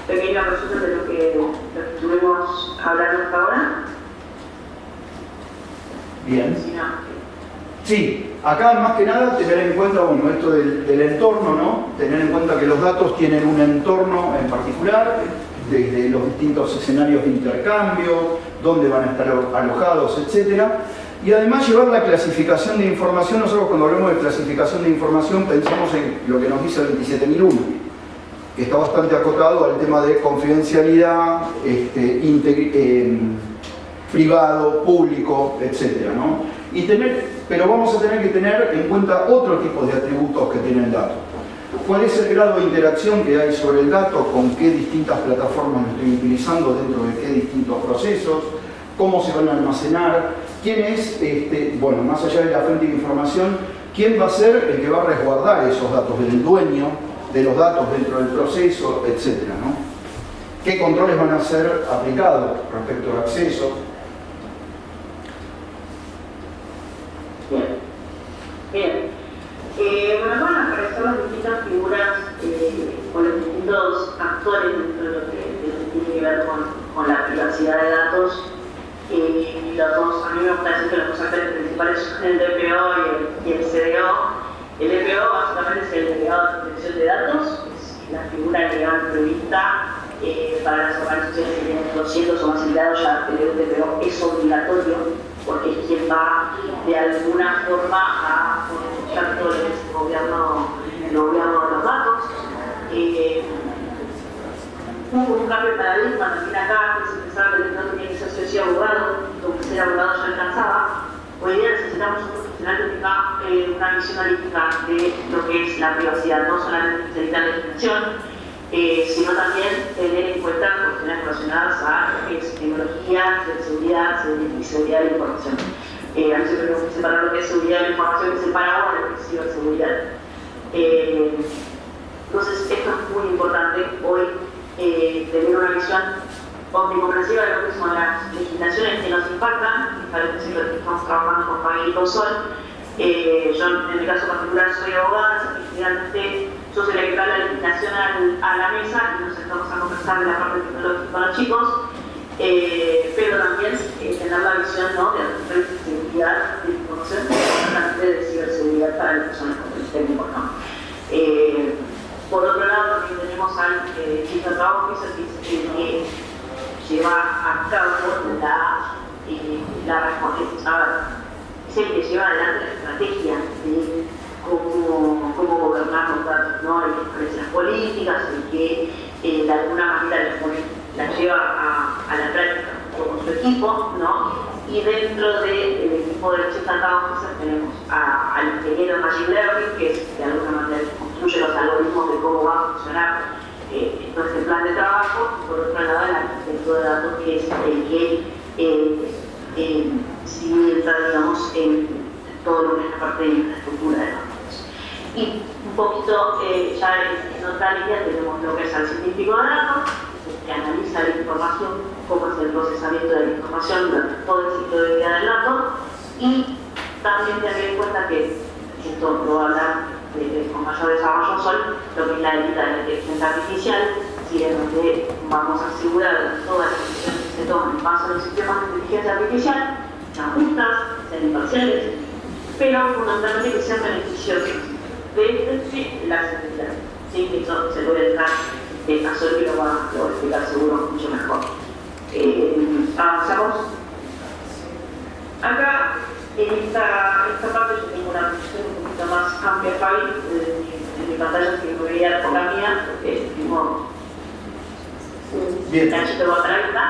pequeño resumen de lo que estuvimos hablando hasta ahora. Bien. Sí. Acá, más que nada, tener en cuenta, bueno, esto del entorno, ¿no? Tener en cuenta que los datos tienen un entorno en particular, desde los distintos escenarios de intercambio, dónde van a estar alojados, etc. Y además llevar la clasificación de información. Nosotros cuando hablamos de clasificación de información pensamos en lo que nos dice el 27001, que está bastante acotado al tema de confidencialidad, privado, público, etc., ¿no? Pero vamos a tener que tener en cuenta otro tipo de atributos que tiene el dato. ¿Cuál es el grado de interacción que hay sobre el dato? ¿Con qué distintas plataformas lo estoy utilizando? ¿Dentro de qué distintos procesos? ¿Cómo se van a almacenar? ¿Quién es, bueno, más allá de la fuente de información, quién va a ser el que va a resguardar esos datos? ¿El dueño de los datos dentro del proceso, etcétera, ¿no? ¿Qué controles van a ser aplicados respecto al acceso? Bien. Bueno, van a aparecer las distintas figuras con los distintos actores dentro de lo que tiene que ver con la privacidad de datos. A mí me gusta decir que los dos actores principales son el DPO y el CDO. El DPO básicamente es el delegado de protección de datos, es la figura legal prevista para las organizaciones que tienen 200 o más empleados. Ya el DPO es obligatorio, porque es quien va de alguna forma a proteger todo el gobierno de los datos. Hubo un cambio de paradigma también acá, que se pensaba que el dato tiene que ser socio abogado, como ser abogado ya alcanzaba. Hoy día necesitamos un profesional que tenga una visión analítica de lo que es la privacidad, no solamente necesita la definición, sino también tener en cuenta cuestiones relacionadas a tecnología, seguridad y seguridad de la información. A mí siempre me gusta separar lo que es seguridad de la información, que es el paraguas de lo que es ciberseguridad. Entonces, esto es muy importante hoy, tener una visión omnicomprensiva de lo que son las legislaciones que nos impactan, y para decir que estamos trabajando con Fabi y con Sol. Yo, en mi caso particular, soy abogada, así que finalmente yo soy la que trae la legislación a la mesa y nos estamos a conversar de la parte tecnológica con los chicos, pero también tener la visión, ¿no?, de seguridad de información y también de ciberseguridad para las personas con los técnicos, ¿no? Por otro lado, también tenemos al Chief Data Officer, que lleva a cabo la responsabilidad, es el que lleva adelante la estrategia de cómo gobernar los datos, ¿no? El que establece las políticas, el que de alguna manera las lleva a la práctica con su equipo, ¿no? Y dentro del equipo del Chief Data Officer tenemos al ingeniero Machine Learning, que es de alguna manera construye los algoritmos de cómo va a funcionar todo este plan de trabajo. Y por otro lado, el arquitecto de datos, que es el que sí entra, digamos, en todo lo que es la parte de infraestructura de datos. Y un poquito ya en otra línea tenemos lo que es el científico de datos, que analiza la información, cómo es el procesamiento de la información durante todo el ciclo de vida del dato, y también tener en cuenta que esto lo va a hablar con mayor desarrollo Sol, lo que es la delita de la inteligencia artificial, y es donde vamos a asegurar que todas las decisiones que se toman en base a los sistemas de inteligencia artificial sean justas, sean imparciales, pero fundamentalmente que sean beneficiosas desde la seguridad. ¿Sí? Eso se puede dejar a Sol, que lo va a explicar seguro mucho mejor. Avanzamos. Acá, en esta parte, yo tengo una visión un poquito más amplia, Fabi, en mi pantalla, que me voy a guiar por la mía, porque tengo un cachito de batería,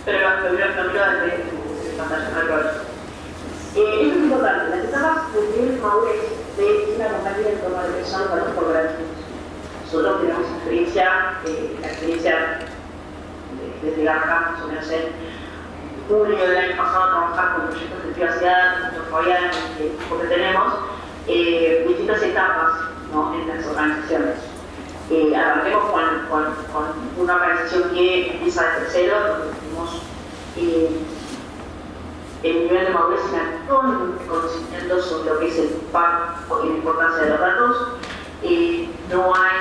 pero lo miro desde mi pantalla, no hay problema. Esto es importante, las etapas de nivel de madurez de una compañía de toma de decisión para los corporativos. Nosotros tenemos la experiencia desde Garca, más o menos en julio del año pasado, a trabajar con proyectos de privacidad, nosotros todavía en el equipo que tenemos, distintas etapas, ¿no?, en las organizaciones. Arranquemos con una organización que empieza desde cero, donde tenemos el nivel de madurez y todo el conocimiento sobre lo que es el impacto y la importancia de los datos. No hay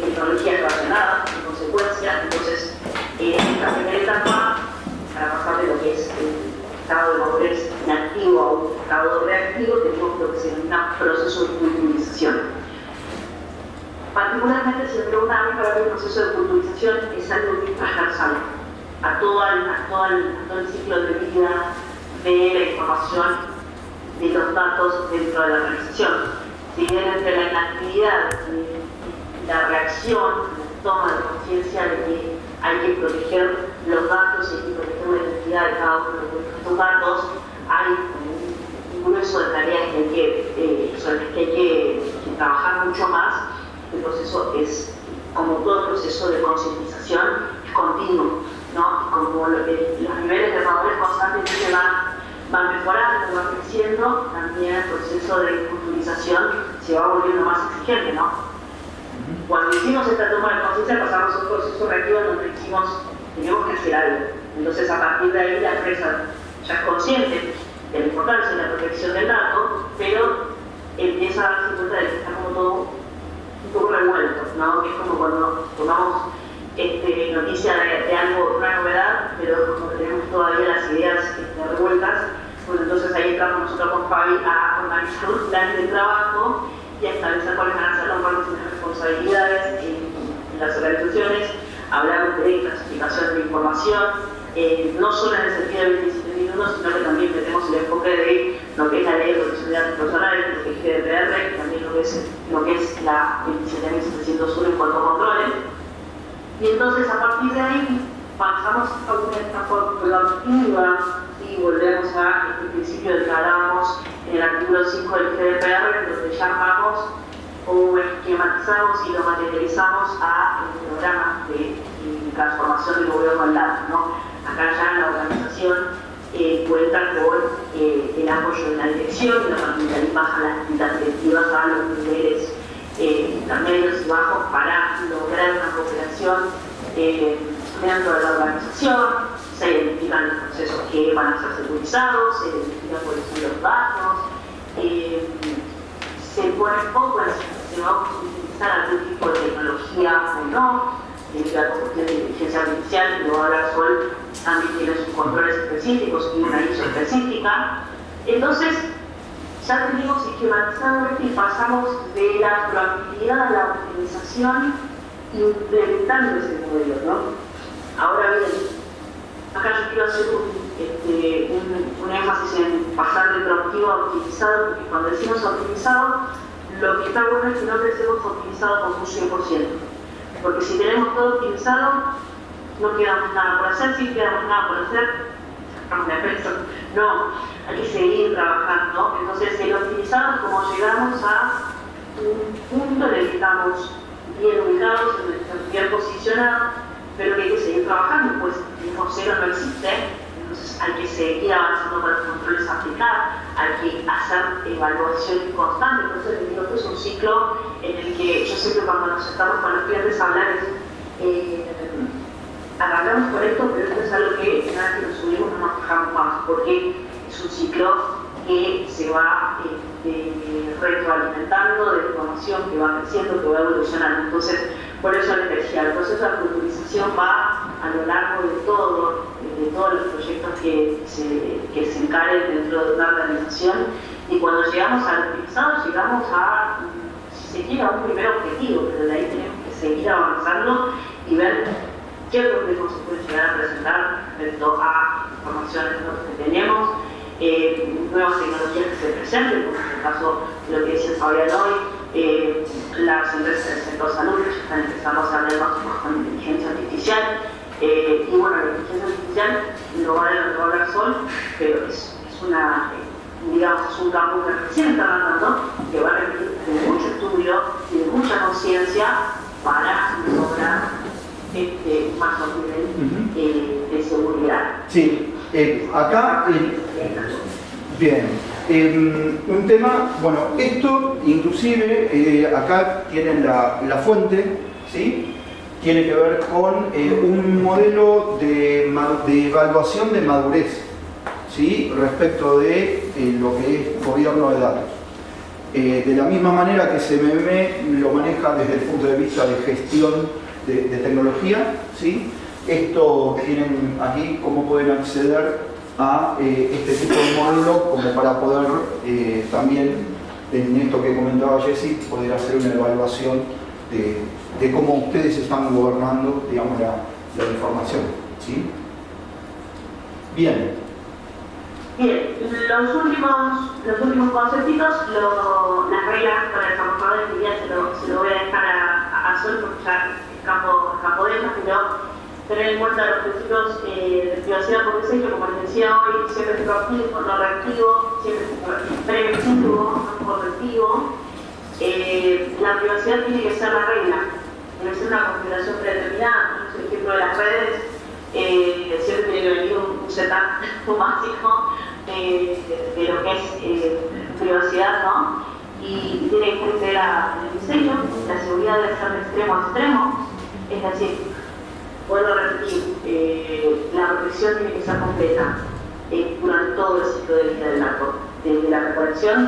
tecnologías relacionadas en consecuencia, entonces en esta primera etapa, para pasar de lo que es el estado de madurez inactivo estado reactivo tenemos lo que se denomina proceso de culturización. Particularmente, si me preguntan a mí, para mí el proceso de culturización es algo muy transversal a todo el ciclo de vida de la información, de los datos dentro de la organización. Si bien entre la inactividad y la reacción, la toma de conciencia de que hay que proteger los datos y hay que proteger la identidad de cada uno de estos datos, hay un grueso de tareas sobre las que hay que trabajar mucho más. El proceso es, como todo proceso de concientización, es continuo, ¿no? Como los niveles de madurez constantemente van mejorando, van creciendo, también el proceso de culturización se va volviendo más exigente, ¿no? Cuando hicimos esta toma de conciencia pasamos a un proceso reactivo donde dijimos, tenemos que hacer algo. Entonces, a partir de ahí la empresa ya es consciente de la importancia de la protección del dato, pero empieza a darse cuenta de que está como todo un poco revuelto, ¿no? Que es como cuando tomamos noticia de algo, una novedad, pero como tenemos todavía las ideas revueltas, pues entonces ahí entramos nosotros con Fabi a organizar un plan de trabajo y a establecer cuáles van a ser los roles y las responsabilidades en las organizaciones. Hablamos de clasificación de información, no solo en el sentido de 27.001, sino que también tenemos el enfoque de lo que es la ley de protección de datos personales, lo que es GDPR, y también lo que es la 27.701 en cuanto a controles. Y entonces, a partir de ahí, pasamos a una etapa proactiva y volvemos a este principio del que hablábamos en el artículo 5 del GDPR, donde llamamos o esquematizamos y lo materializamos a el programa de transformación del gobierno al dato, ¿no? Acá ya la organización cuenta con el apoyo de la dirección, y la baja las directivas a los niveles intermedios y bajos para lograr una cooperación dentro de la organización. Se identifican los procesos que van a ser securizados, se identifican cuáles son los datos, se pone foco en si vamos a utilizar algún tipo de tecnología o no. La cuestión de inteligencia artificial, que lo va a hablar Sol, también tiene sus controles específicos y una ISO específica. Entonces, ya tenemos esquematizado esto y pasamos de la proactividad a la optimización implementando ese modelo, ¿no? Ahora bien, acá yo quiero hacer un énfasis en pasar de proactivo a optimizado, porque cuando decimos optimizado, lo que está bueno es que no pensemos optimizado como un 100%. Porque si tenemos todo optimizado, no quedamos nada por hacer. Si quedamos nada por hacer, no, hay que seguir trabajando. Entonces, el optimizado es como llegamos a un punto en el que estamos bien ubicados, en el que estamos bien posicionados, pero que hay que seguir trabajando, pues el tiempo cero no existe. Entonces, hay que seguir avanzando para los controles a aplicar, hay que hacer evaluación constante. Entonces, les digo que es un ciclo en el que yo siempre, cuando nos sentamos con los clientes a hablar, arrancamos con esto, pero esto es algo que una vez que nos subimos no nos fijamos más, porque es un ciclo que se va retroalimentando de información, que va creciendo, que va evolucionando. Entonces, por eso les decía, el proceso de culturización va a lo largo de todos los proyectos que se encaren dentro de una organización, y cuando llegamos al optimizado, llegamos a, si se quiere, a un primer objetivo, pero de ahí tenemos que seguir avanzando y ver qué objetivos se pueden llegar a presentar respecto a informaciones que tenemos, nuevas tecnologías que se presenten, como en el caso de lo que dice Fabián hoy, las empresas del sector salud que ya están empezando a hacer diagnósticos con inteligencia artificial, y bueno, la inteligencia artificial lo va a hablar Sol, pero es un campo que recién está avanzando, que va a requerir de mucho estudio y de mucha conciencia para lograr más nivel de seguridad. Sí, acá, bien, un tema, bueno, esto inclusive, acá tienen la fuente, ¿sí? Tiene que ver con un modelo de evaluación de madurez, ¿sí? Respecto de lo que es gobierno de datos. De la misma manera que CMM lo maneja desde el punto de vista de gestión de tecnología, ¿sí? Esto tienen aquí cómo pueden acceder a este tipo de modelo como para poder también, en esto que comentaba Jessy, poder hacer una evaluación de cómo ustedes están gobernando, digamos, la información, ¿sí? Bien. Bien, los últimos conceptitos, las reglas para el trabajador de día se lo voy a dejar a Sol porque ya es campo de ellos, pero tener en cuenta los principios de privacidad por diseño, como les decía hoy, siempre es proactivo, no reactivo, siempre es preventivo, no correctivo. La privacidad tiene que ser la regla, debe ser una configuración predeterminada. Por ejemplo, de las redes, siempre tiene que venir un setup básico de lo que es privacidad, ¿no? Y tiene que considerar el diseño, la seguridad debe ser de extremo a extremo, es decir, vuelvo a repetir, la protección tiene que ser completa durante todo el ciclo de vida del dato, desde la recolección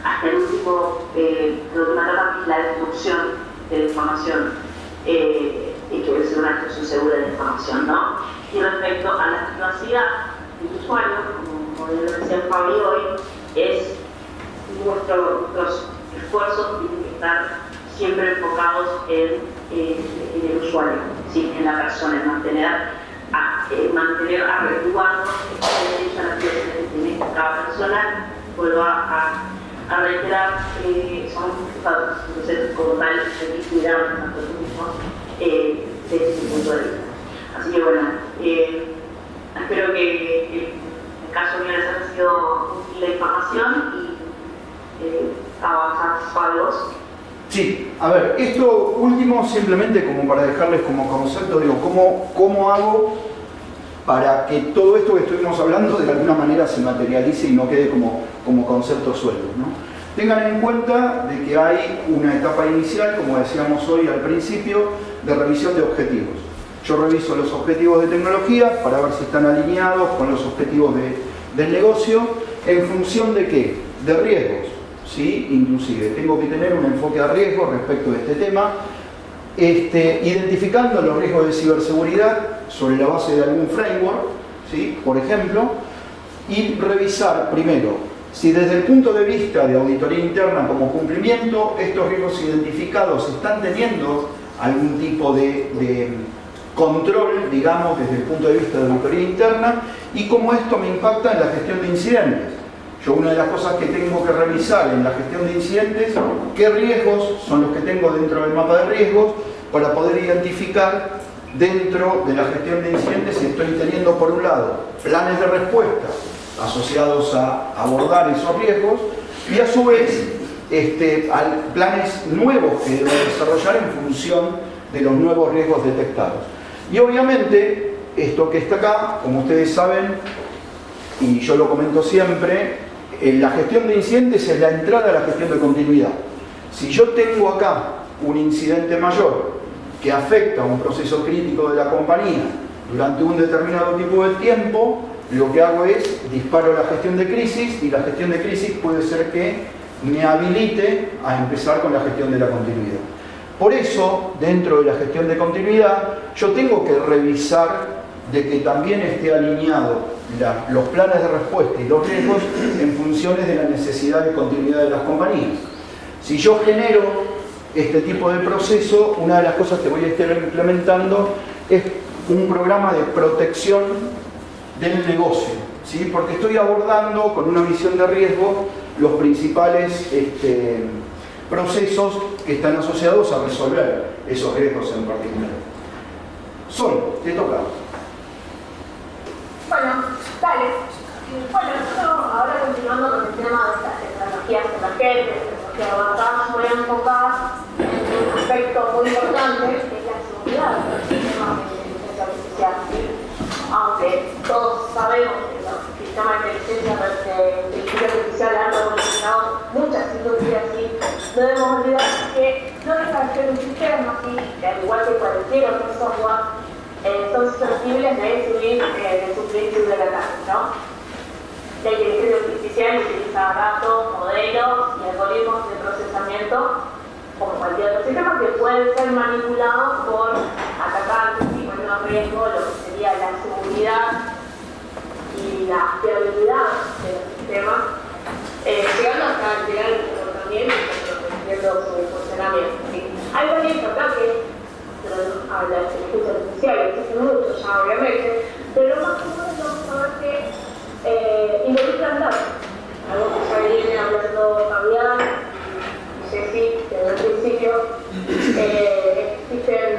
hasta el último, la última etapa, que es la destrucción de la información, y que debe ser una destrucción segura de la información, ¿no? Y respecto a la privacidad del usuario, como lo decía Fabi hoy, es nuestros esfuerzos tienen que estar siempre enfocados en el usuario, ¿sí? En la persona, en mantener a resguardo el derecho a la privacidad que tiene cada persona. Vuelvo a reiterar, somos juzgados, entonces como tal hay que cuidar a nosotros mismos desde ese punto de vista. Así que bueno, espero que el caso mío les haya sido útil la información y avanzar. Sí, a ver, esto último simplemente como para dejarles como concepto, digo, ¿cómo hago para que todo esto que estuvimos hablando de alguna manera se materialice y no quede como concepto suelto, ¿no? Tengan en cuenta de que hay una etapa inicial, como decíamos hoy al principio, de revisión de objetivos. Yo reviso los objetivos de tecnología para ver si están alineados con los objetivos del negocio, en función de ¿qué? De riesgos. ¿Sí? Inclusive tengo que tener un enfoque a riesgo respecto de este tema, identificando los riesgos de ciberseguridad sobre la base de algún framework, ¿sí? Por ejemplo, y revisar primero si desde el punto de vista de auditoría interna como cumplimiento estos riesgos identificados están teniendo algún tipo de control, digamos, desde el punto de vista de auditoría interna, y cómo esto me impacta en la gestión de incidentes. Yo, una de las cosas que tengo que revisar en la gestión de incidentes, qué riesgos son los que tengo dentro del mapa de riesgos, para poder identificar dentro de la gestión de incidentes si estoy teniendo, por un lado, planes de respuesta asociados a abordar esos riesgos, y a su vez planes nuevos que debo desarrollar en función de los nuevos riesgos detectados. Y obviamente, esto que está acá, como ustedes saben, y yo lo comento siempre, la gestión de incidentes es la entrada a la gestión de continuidad. Si yo tengo acá un incidente mayor que afecta a un proceso crítico de la compañía durante un determinado tipo de tiempo, lo que hago es disparo la gestión de crisis, y la gestión de crisis puede ser que me habilite a empezar con la gestión de la continuidad. Por eso, dentro de la gestión de continuidad, yo tengo que revisar de que también esté alineado los planes de respuesta y los riesgos en funciones de la necesidad de continuidad de las compañías. Si yo genero este tipo de proceso, una de las cosas que voy a estar implementando es un programa de protección del negocio, ¿sí? Porque estoy abordando con una visión de riesgo los principales procesos que están asociados a resolver esos riesgos en particular. Sol, te toca. Bueno, dale. Bueno, ahora continuando con el tema de estas tecnologías emergentes, tecnologías avanzadas, voy a enfocar en un aspecto muy importante, que es la seguridad del sistema de inteligencia artificial. Aunque todos sabemos que los sistemas de inteligencia artificial han revolucionado muchas industrias, y no debemos olvidar que no deja de ser un sistema, que al igual que cualquier otro software, son susceptibles de sufrir ciberataques, ¿no? La inteligencia artificial utiliza datos, modelos y algoritmos de procesamiento, como cualquier otro sistema, que pueden ser manipulados por atacantes y poner en riesgo lo que sería la seguridad y la material, pero también protegiendo su funcionamiento. ¿Sí? Hay varios ataques a la inteligencia artificial, existen muchos ya obviamente, pero lo más común es saber que involucran datos, algo que ya viene hablando Fabián y Ceci desde el principio. Existen,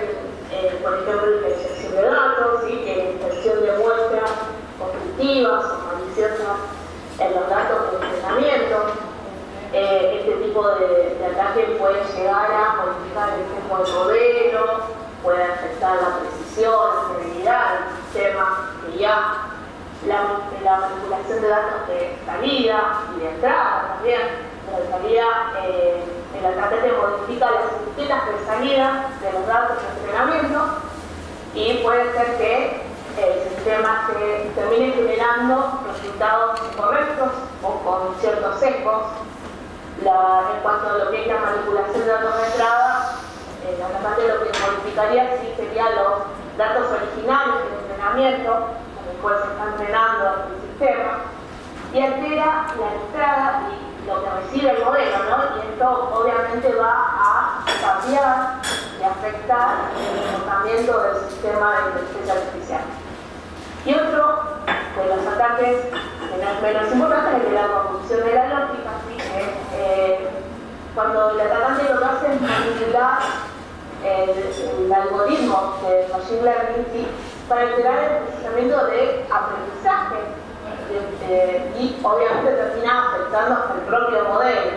por ejemplo, inserción de datos, ¿sí? Que es inserción de muestras objetivas o maliciosas en los datos de entrenamiento. Este tipo de ataque puede llegar a modificar el tiempo del modelo, puede afectar la precisión, la fiabilidad del sistema de IA, la manipulación de datos de salida y de entrada también. De salida, el atacante modifica las etiquetas de salida de los datos de entrenamiento y puede ser que el sistema se termine generando resultados incorrectos o con ciertos sesgos. En cuanto a lo que es la manipulación de datos de entrada, el atacante lo que modificaría sí serían los datos originales del entrenamiento, con el cual se está entrenando el sistema, y altera la entrada y lo que recibe el modelo, ¿no? Y esto obviamente va a cambiar y afectar el comportamiento del sistema de inteligencia artificial. Y otro de los ataques menos importantes es la corrupción de la lógica, ¿sí? Cuando el atacante lo que hace es manipular el algoritmo de Machine Learning, ¿sí? Para alterar el procesamiento de aprendizaje y obviamente termina afectando hasta el propio modelo,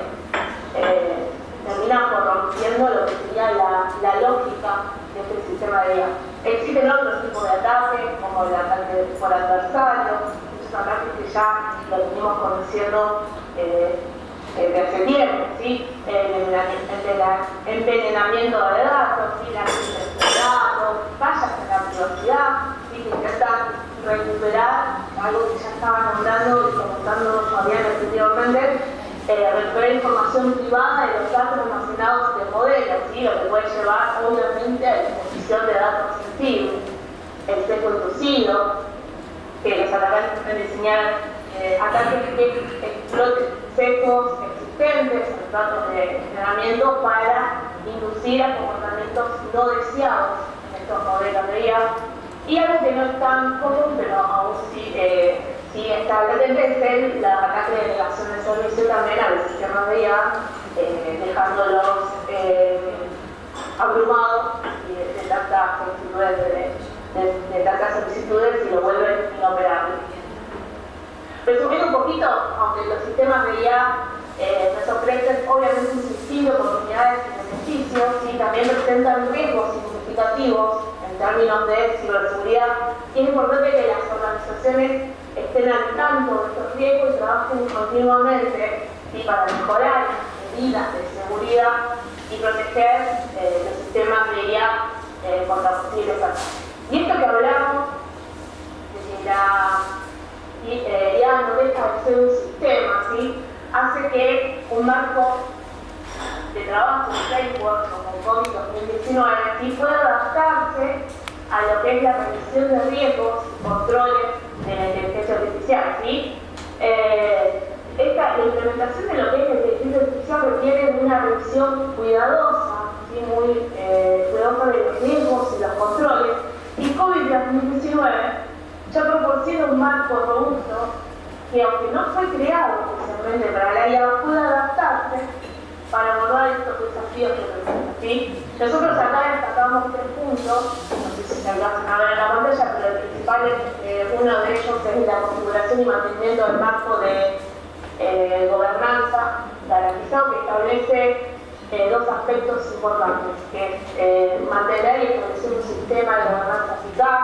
termina corrompiendo lo que sería la lógica de este sistema de IA. Existen otros tipos de ataques, como el ataque por adversario, esos ataques que ya lo venimos conociendo desde hace tiempo, ¿sí? El envenenamiento de datos, ¿sí? La protección de datos, fallas en la privacidad, ¿sí? Que intentan recuperar algo que ya estaba nombrando y comentando Fabián anteriormente, recuperar información privada de los datos almacenados del modelo, ¿sí? Lo que puede llevar obviamente a la exposición de datos sensibles, el sesgo inducido, que los atacantes pueden diseñar ataques que exploten sesgos existentes en los datos de entrenamiento para inducir a comportamientos no deseados en estos modelos de IA. Y algo que no es tan común, pero aún sí está latente, es el ataque de negación de servicio también a los sistemas de IA, dejándolos abrumados y de tantas solicitudes, de tantas solicitudes y lo vuelven inoperable. Resumiendo un poquito, aunque los sistemas de IA nos ofrecen obviamente un sinfín de oportunidades y beneficios, y también presentan riesgos significativos en términos de ciberseguridad, y es importante que las organizaciones estén al tanto de estos riesgos y trabajen continuamente para mejorar medidas de seguridad y proteger los sistemas de IA contra posibles ataques. Y esto que hablamos de que la IA no deja de ser un sistema, ¿sí? Hace que un marco de trabajo, un framework como COVID-2019, ¿sí? Pueda adaptarse a lo que es la prevención de riesgos y controles de la inteligencia artificial, ¿sí? La implementación de lo que es la inteligencia artificial requiere de una revisión cuidadosa, ¿sí? Muy cuidadosa de los riesgos y los controles, y COVID-19 ya proporciona un marco robusto que, aunque no fue creado especialmente para la IA, puede adaptarse para abordar estos desafíos que presenta, ¿sí? Nosotros acá destacamos 3 puntos, no sé si se alcanzan a ver en la pantalla, pero el principal es, uno de ellos es la configuración y mantenimiento del marco de gobernanza garantizado, que establece 2 aspectos importantes, que es mantener y establecer un sistema de gobernanza eficaz,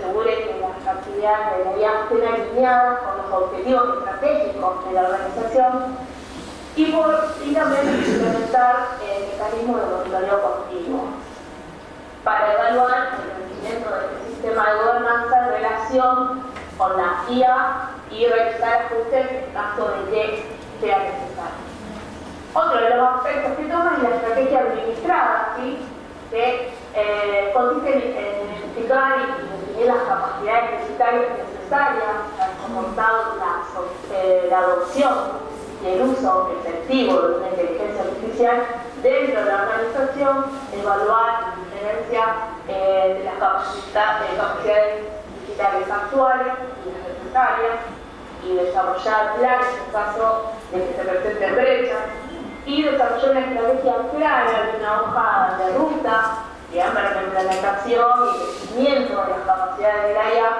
asegure que las actividades de la IA estén alineadas con los objetivos estratégicos de la organización y también implementar mecanismos de monitoreo continuo para evaluar el rendimiento de este sistema de gobernanza en relación con la IA y realizar ajustes en caso de que sea necesario. Otro de los aspectos que toma es la estrategia administrada, ¿sí? Que consiste en identificar y definir las capacidades digitales necesarias para soportar la adopción y el uso efectivo de una inteligencia artificial dentro de la organización, evaluar la diferencia de las capacidades digitales actuales y las necesarias, y desarrollar planes en caso de que se presenten brechas, y desarrollar una estrategia clara de una hoja de ruta, para la implementación y crecimiento de las capacidades de la IA,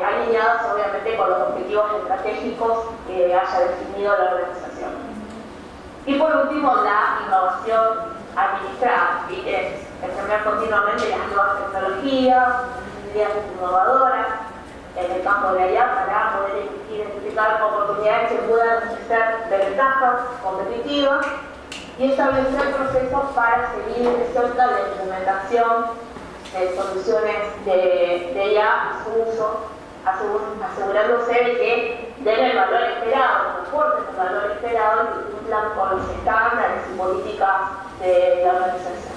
alineadas obviamente con los objetivos estratégicos que haya definido la organización. Y por último, la innovación administrada, es examinar continuamente las nuevas tecnologías, ideas innovadoras en el campo de la IA para poder identificar oportunidades que puedan ofrecer ventajas competitivas y establecer procesos para seguir de cerca la implementación de soluciones de IA y su uso, asegurándose de que den el valor esperado, aporten el valor esperado y que cumplan con los estándares y políticas de la organización.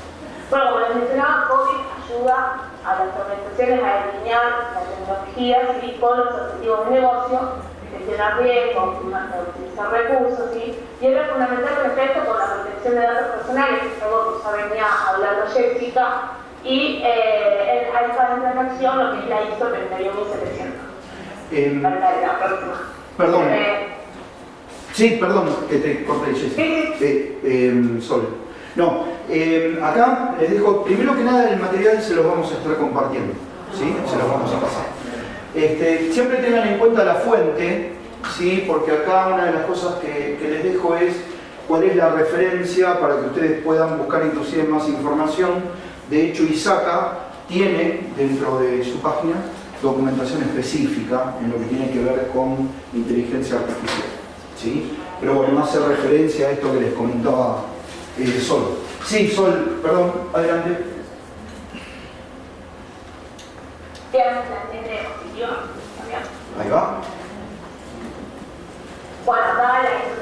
Bueno, como les mencionaba, COVID ayuda a las organizaciones a alinear las tecnologías y con los objetivos de negocio, gestionar riesgos, optimizar recursos, y era fundamental respecto con la protección de datos personales, que es algo que ya venía hablando Jessica, y hay para entrar en acción lo que es la ISO 31700. Para la próxima. Perdón. Sí, perdón, que te corté, Jessica. Sol. No, acá les dejo, primero que nada el material se los vamos a estar compartiendo, ¿sí? Se los vamos a pasar. Siempre tengan en cuenta la fuente, ¿sí? Porque acá una de las cosas que les dejo es cuál es la referencia para que ustedes puedan buscar inclusive más información. De hecho, ISACA tiene dentro de su página documentación específica en lo que tiene que ver con inteligencia artificial, ¿sí? Pero bueno, no hace referencia a esto que les comentaba Sol. Sí, Sol, perdón, adelante. Ahí va. Bueno, acá la ISO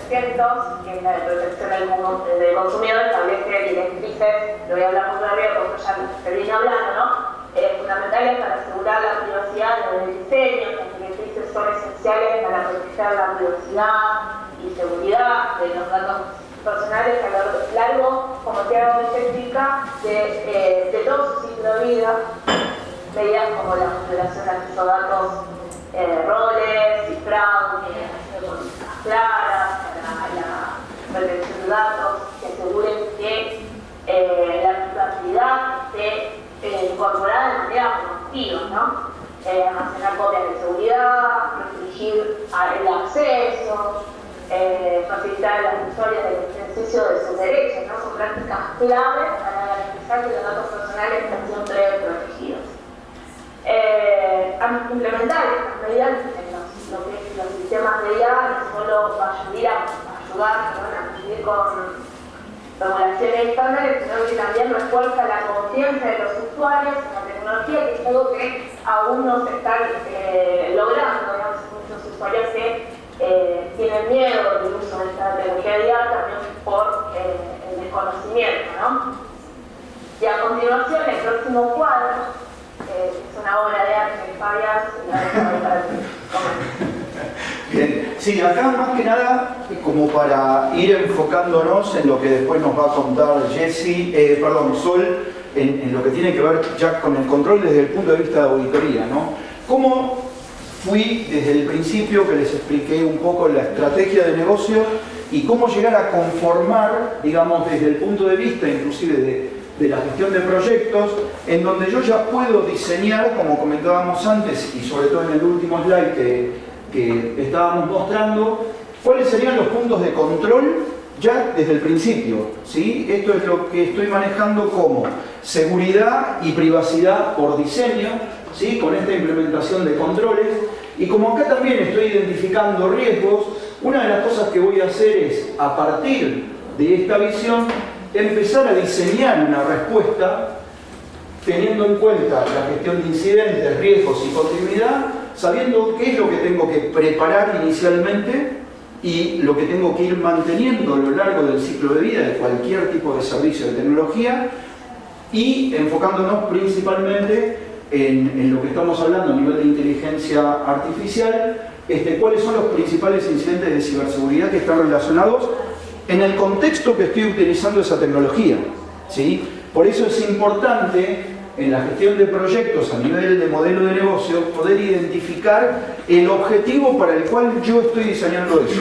31700, que es la de protección del consumidor, establece directrices, lo voy a hablar muy rápido porque ya se viene hablando, ¿no? Fundamentales para asegurar la privacidad en el diseño. Las directrices son esenciales para proteger la privacidad y seguridad de los datos personales a lo largo, como te hago Jessica, de todo su ciclo de vida, medidas como la generación de acceso a datos, roles, cifrado, políticas claras para la protección de datos, que aseguren que la privacidad esté incorporada de manera proactiva, ¿no? Almacenar copias de seguridad, restringir el acceso, facilitar a las usuarias el ejercicio de sus derechos, ¿no? Son prácticas claves para garantizar que los datos personales estén siempre protegidos. Implementar estas medidas en los sistemas de IA no solo va a ayudar a cumplir con regulaciones estándares, sino que también refuerza la confianza de los usuarios en la tecnología, que es algo que aún no se está logrando. Digamos, muchos usuarios que tienen miedo del uso de esta tecnología de IA también por el desconocimiento, ¿no? Y a continuación, el próximo cuadro es una obra de arte de Fabián. Bien, sí, acá más que nada, como para ir enfocándonos en lo que después nos va a contar Sol, en lo que tiene que ver ya con el control desde el punto de vista de auditoría, ¿no? ¿Cómo fui desde el principio que les expliqué un poco la estrategia de negocio y cómo llegar a conformar, digamos, desde el punto de vista inclusive de la gestión de proyectos, en donde yo ya puedo diseñar, como comentábamos antes, y sobre todo en el último slide que estábamos mostrando, cuáles serían los puntos de control ya desde el principio, ¿sí? Esto es lo que estoy manejando como seguridad y privacidad por diseño, ¿sí? Con esta implementación de controles. Y como acá también estoy identificando riesgos, una de las cosas que voy a hacer es, a partir de esta visión, empezar a diseñar una respuesta teniendo en cuenta la gestión de incidentes, riesgos y continuidad, sabiendo qué es lo que tengo que preparar inicialmente y lo que tengo que ir manteniendo a lo largo del ciclo de vida de cualquier tipo de servicio de tecnología, y enfocándonos principalmente en lo que estamos hablando a nivel de inteligencia artificial, cuáles son los principales incidentes de ciberseguridad que están relacionados en el contexto que estoy utilizando esa tecnología, ¿sí? Por eso es importante en la gestión de proyectos a nivel de modelo de negocio poder identificar el objetivo para el cual yo estoy diseñando eso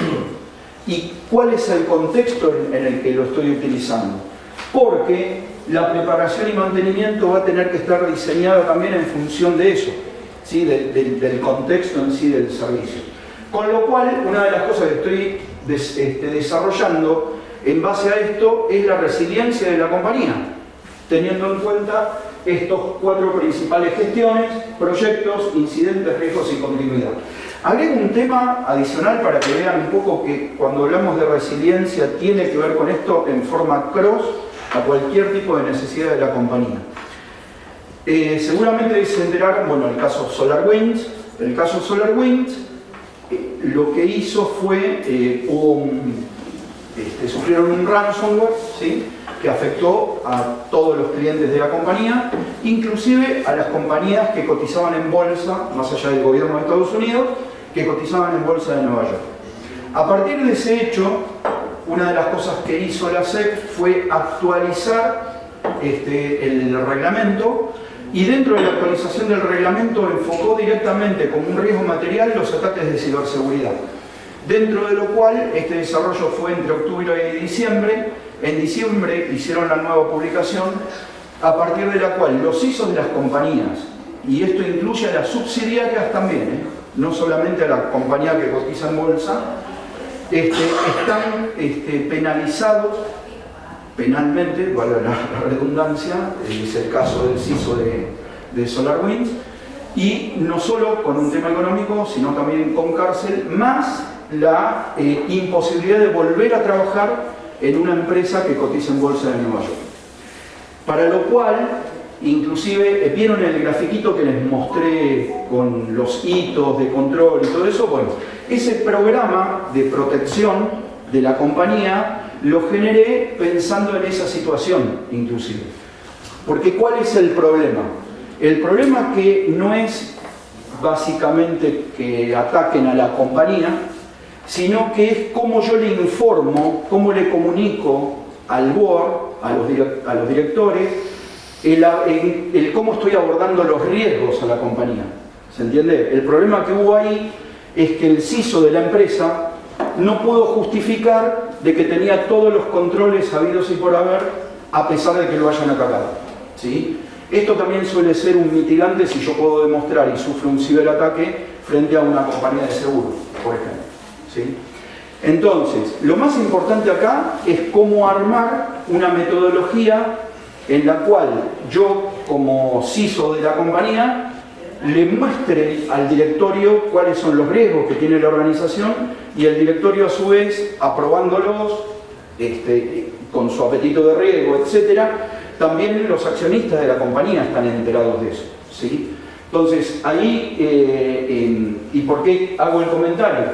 y cuál es el contexto en el que lo estoy utilizando, porque la preparación y mantenimiento va a tener que estar diseñada también en función de eso, ¿sí? del contexto en sí del servicio. Con lo cual, una de las cosas que estoy desarrollando en base a esto es la resiliencia de la compañía, teniendo en cuenta estos 4 principales gestiones: proyectos, incidentes, riesgos y continuidad. Agrego un tema adicional para que vean un poco que cuando hablamos de resiliencia tiene que ver con esto en forma cross a cualquier tipo de necesidad de la compañía. Seguramente se enteraron, bueno, el caso SolarWinds. El caso SolarWinds lo que hizo fue, sufrieron un ransomware, ¿sí? Que afectó a todos los clientes de la compañía, inclusive a las compañías que cotizaban en bolsa, más allá del gobierno de Estados Unidos, que cotizaban en bolsa de Nueva York. A partir de ese hecho, una de las cosas que hizo la SEC fue actualizar el reglamento, y dentro de la actualización del reglamento enfocó directamente como un riesgo material los ataques de ciberseguridad. Dentro de lo cual este desarrollo fue entre octubre y diciembre. En diciembre hicieron la nueva publicación, a partir de la cual los CISOs de las compañías, y esto incluye a las subsidiarias también, no solamente a la compañía que cotiza en bolsa, están penalizados penalmente, vale la redundancia, es el caso del CISO de SolarWinds, y no solo con un tema económico, sino también con cárcel, más la imposibilidad de volver a trabajar en una empresa que cotiza en bolsa de Nueva York. Para lo cual, inclusive, ¿vieron el grafiquito que les mostré con los hitos de control y todo eso? Bueno, ese programa de protección de la compañía lo generé pensando en esa situación, inclusive. Porque ¿cuál es el problema? El problema que no es básicamente que ataquen a la compañía, sino que es cómo yo le informo, cómo le comunico al board, a los directores, el cómo estoy abordando los riesgos a la compañía. ¿Se entiende? El problema que hubo ahí es que el CISO de la empresa no pudo justificar de que tenía todos los controles habidos y por haber, a pesar de que lo hayan atacado, ¿sí? Esto también suele ser un mitigante si yo puedo demostrar y sufro un ciberataque frente a una compañía de seguro, por ejemplo, ¿sí? Entonces, lo más importante acá es cómo armar una metodología en la cual yo, como CISO de la compañía, le muestre al directorio cuáles son los riesgos que tiene la organización y el directorio a su vez, aprobándolos con su apetito de riesgo, etc., también los accionistas de la compañía están enterados de eso, ¿sí? Entonces, ahí, ¿y por qué hago el comentario?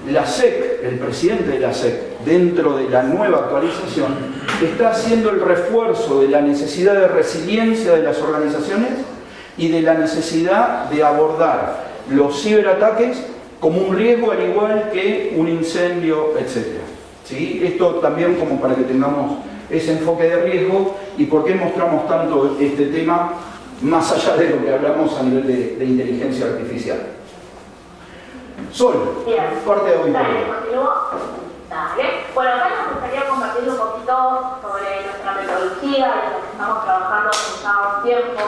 La SEC, el presidente de la SEC, dentro de la nueva actualización, está haciendo el refuerzo de la necesidad de resiliencia de las organizaciones y de la necesidad de abordar los ciberataques como un riesgo al igual que un incendio, etc. ¿Sí? Esto también como para que tengamos ese enfoque de riesgo y por qué mostramos tanto este tema más allá de lo que hablamos a nivel de inteligencia artificial. Sol, bien, parte de auditorio. Dale, continúo. Dale. Bueno, acá nos gustaría compartir un poquito sobre nuestra metodología y lo que estamos trabajando hace ya un tiempo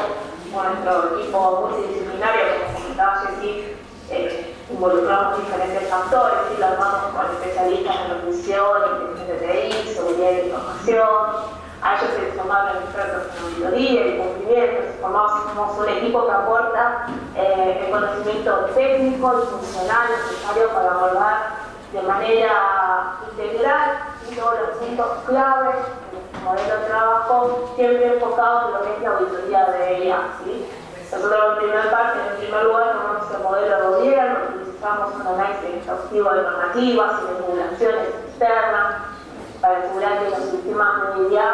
con nuestro equipo multidisciplinario, como comentaba Jessy, involucramos diferentes factores y lo armamos con especialistas en nutrición, inteligencia de TI, seguridad de información. A ellos se les sumaron expertos en auditoría y cumplimiento. Formamos un equipo que aporta el conocimiento técnico y funcional necesario para abordar de manera integral todos los puntos claves de nuestro modelo de trabajo, siempre enfocados en lo que es la auditoría de IA, ¿sí? Nosotros en primer lugar tomamos el modelo de gobierno, utilizamos un análisis exhaustivo de normativas y de regulaciones externas para asegurar que los sistemas de IA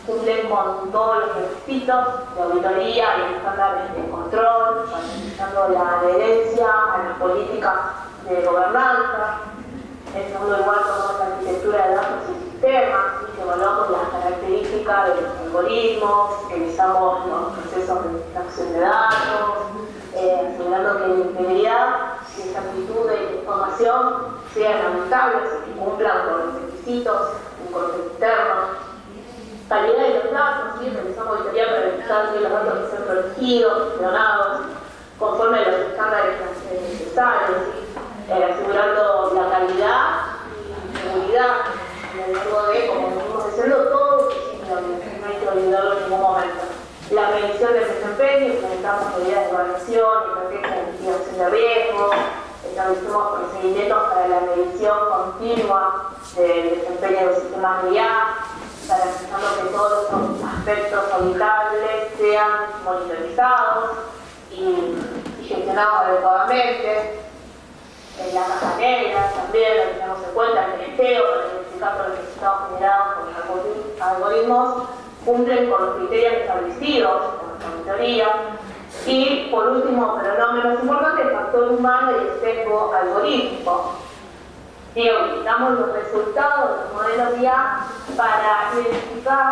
cumplen con todos los requisitos de auditoría y estándares de control, garantizando la adherencia a las políticas de gobernanza. En segundo lugar, tomamos la arquitectura de datos y sistemas, y evaluamos las características de los algoritmos, revisamos los procesos de extracción de datos, asegurando que la integridad y exactitud de la información sean auditables y cumplan con los requisitos y con los internos. Calidad de los datos, ¿sí? Realizamos auditoría para verificar que los datos sean protegidos, gestionados, conforme a los estándares necesarios, ¿sí? Asegurando la calidad y seguridad a lo largo de, como venimos diciendo, todo no hay que olvidarlo en ningún momento. La medición del desempeño, implementamos medidas de evaluación, estrategias de mitigación de riesgo, establecemos procedimientos para la medición continua del desempeño de los sistemas de IA, garantizando que todos los aspectos auditables sean monitorizados y gestionados adecuadamente. En la caja negra también lo tenemos en cuenta, el PNGO, para identificar que los resultados generados por los algoritmos cumplen con los criterios establecidos en la auditoría. Y por último, pero no menos importante, el factor humano y el sesgo algorítmico. Y auditamos los resultados de los modelos IA para identificar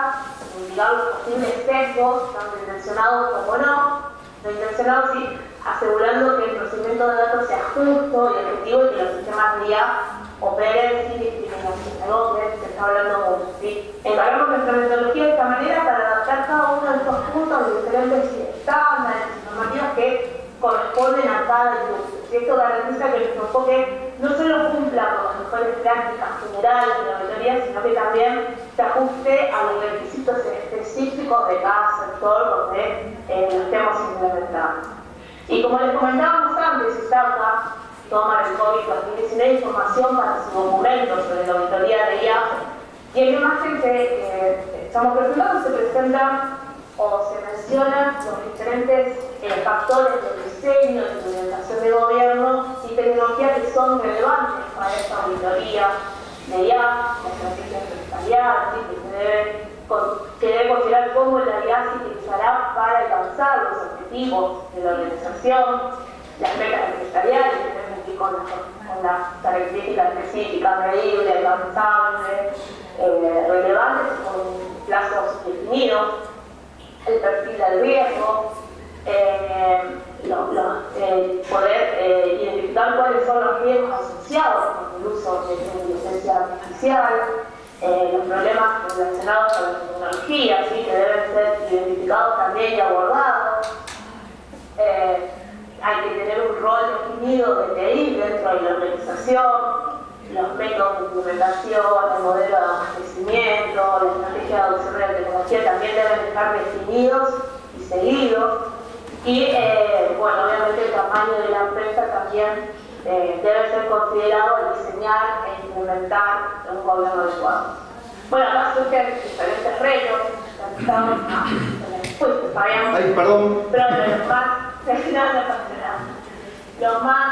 los posibles sesgos, tanto intencionados como no intencionados, sí, asegurando que el procesamiento de datos sea justo y efectivo y que los sistemas de IA operen sin discriminación. Algo que se está hablando mucho, ¿sí? Encargamos nuestra metodología de esta manera para adaptar cada uno de estos puntos a diferentes estándares y normativas que corresponden a cada industria. Y esto garantiza que nuestro enfoque no solo cumpla con las mejores prácticas generales de la auditoría, sino que también se ajuste a los requisitos específicos de cada sector donde lo estemos implementando. Y como les comentábamos antes, ISACA toma el COVID-2019 información para su documento sobre la auditoría de IA, y en la imagen que estamos presentando se presentan o se mencionan los diferentes factores de diseño, de implementación de gobierno y tecnologías que son relevantes para esta auditoría de IA, la estrategia empresarial, que debe considerar cómo la IA se utilizará para alcanzar los objetivos de la organización, las metas empresariales que deben cumplir con las características específicas, medibles, alcanzables, relevantes con plazos definidos, el perfil del riesgo, poder identificar cuáles son los riesgos asociados con el uso de la inteligencia artificial, los problemas relacionados con la tecnología, ¿sí? Que deben ser identificados también y abordados. Hay que tener un rol definido de TI dentro de la organización, los métodos de implementación, el modelo de abastecimiento, la estrategia de adopción de la tecnología también deben estar definidos y seguidos. Y, bueno, obviamente el tamaño de la empresa también debe ser considerado al diseñar e implementar un gobierno adecuado. Bueno, acá surgen diferentes retos, Ay, perdón. pero los más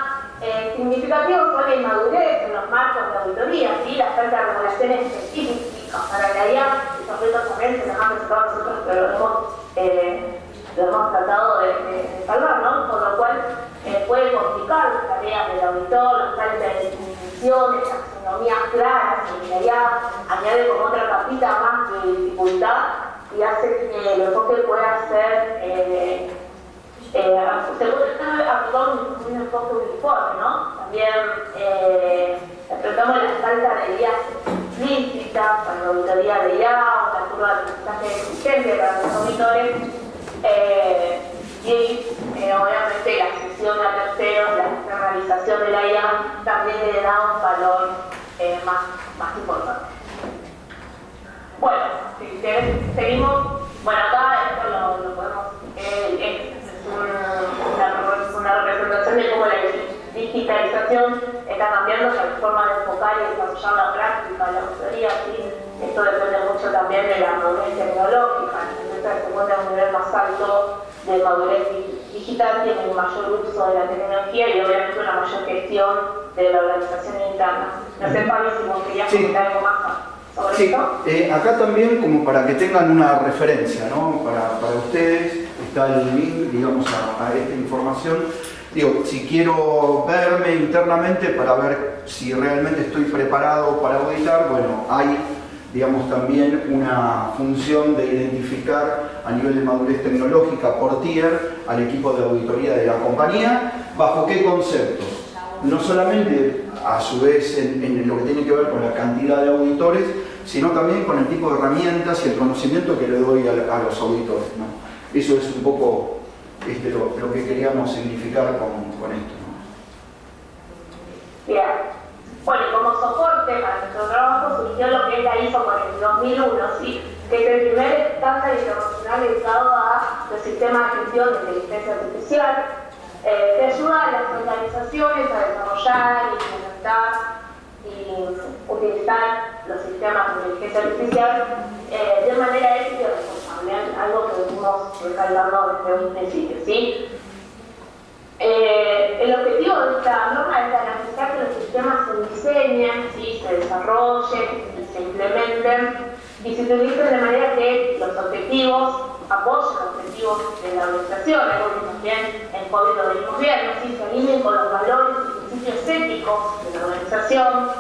significativos son la inmadurez en los marcos de auditoría, ¿sí? La falta de regulaciones específicas para la IA, esos retos también se nos han presentado a nosotros, pero lo hemos tratado de salvar, ¿no? Por lo cual puede complicar las tareas del auditor, la falta de definiciones, taxonomías claras en la IA, añade como otra capita más de dificultad y hace que el enfoque pueda ser se puede aplicar un enfoque uniforme, ¿no? También enfrentamos la falta de guías explícitas para la auditoría de IA, una curva de aprendizaje exigente para los auditores y obviamente la accesión a terceros, la externalización de la IA también le da un valor más importante. Bueno, si seguimos, bueno, acá esto lo podemos, una representación de cómo la digitalización está cambiando la forma de enfocar y desarrollar la práctica, la auditoría, ¿sí? Esto depende mucho también de la madurez tecnológica. Entonces se encuentra en un nivel más alto de madurez digital, tiene un mayor uso de la tecnología y obviamente una mayor gestión de la organización interna. No sé, Fabi, si vos querías comentar algo más sobre esto. Acá también, como para que tengan una referencia, ¿no? Para ustedes, está el link, digamos, a esta información. Digo, si quiero verme internamente para ver si realmente estoy preparado para auditar, bueno, hay, digamos, también una función de identificar a nivel de madurez tecnológica por tier al equipo de auditoría de la compañía, bajo qué conceptos. No solamente a su vez en lo que tiene que ver con la cantidad de auditores, sino también con el tipo de herramientas y el conocimiento que le doy a los auditores, ¿no? Eso es un poco lo que queríamos significar con esto, ¿no? Bien. Bueno, y como soporte para nuestro trabajo surgió lo que es la ISO 42001, ¿sí? Que es el primer estándar internacional dedicado a los sistemas de gestión de inteligencia artificial, que ayuda a las organizaciones a desarrollar, implementar y utilizar los sistemas de inteligencia artificial de manera ética y responsable, algo que venimos recalcando desde un principio, ¿sí? El objetivo de esta norma es garantizar que los sistemas se diseñen, ¿sí? Se desarrollen y se implementen y se utilicen de manera que los objetivos apoyen los objetivos de la organización, algo que también en COVID lo venimos viendo, ¿sí? Se alineen con los valores y principios éticos de la organización,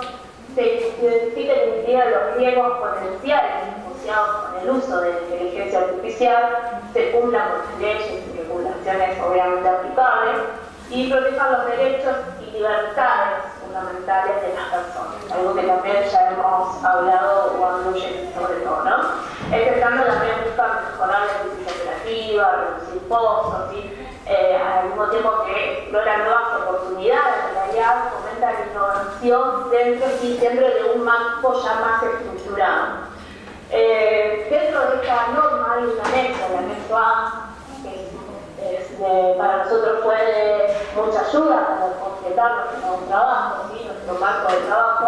se identifiquen y mitiguen los riesgos potenciales asociados con el uso de la inteligencia artificial, se cumplan con las leyes y regulaciones obviamente aplicables y protejan los derechos y libertades fundamentales de las personas, algo que también ya hemos hablado o Andruyen sobre todo, ¿no? Este estándar también busca mejorar la eficiencia operativa, reducir costos, ¿sí? Al mismo tiempo que explora nuevas oportunidades de la IA, fomenta la innovación dentro de un marco ya más estructurado. Dentro de esta norma hay un anexo, el anexo A, que para nosotros fue de mucha ayuda para completar nuestro trabajo, ¿sí? Nuestro marco de trabajo,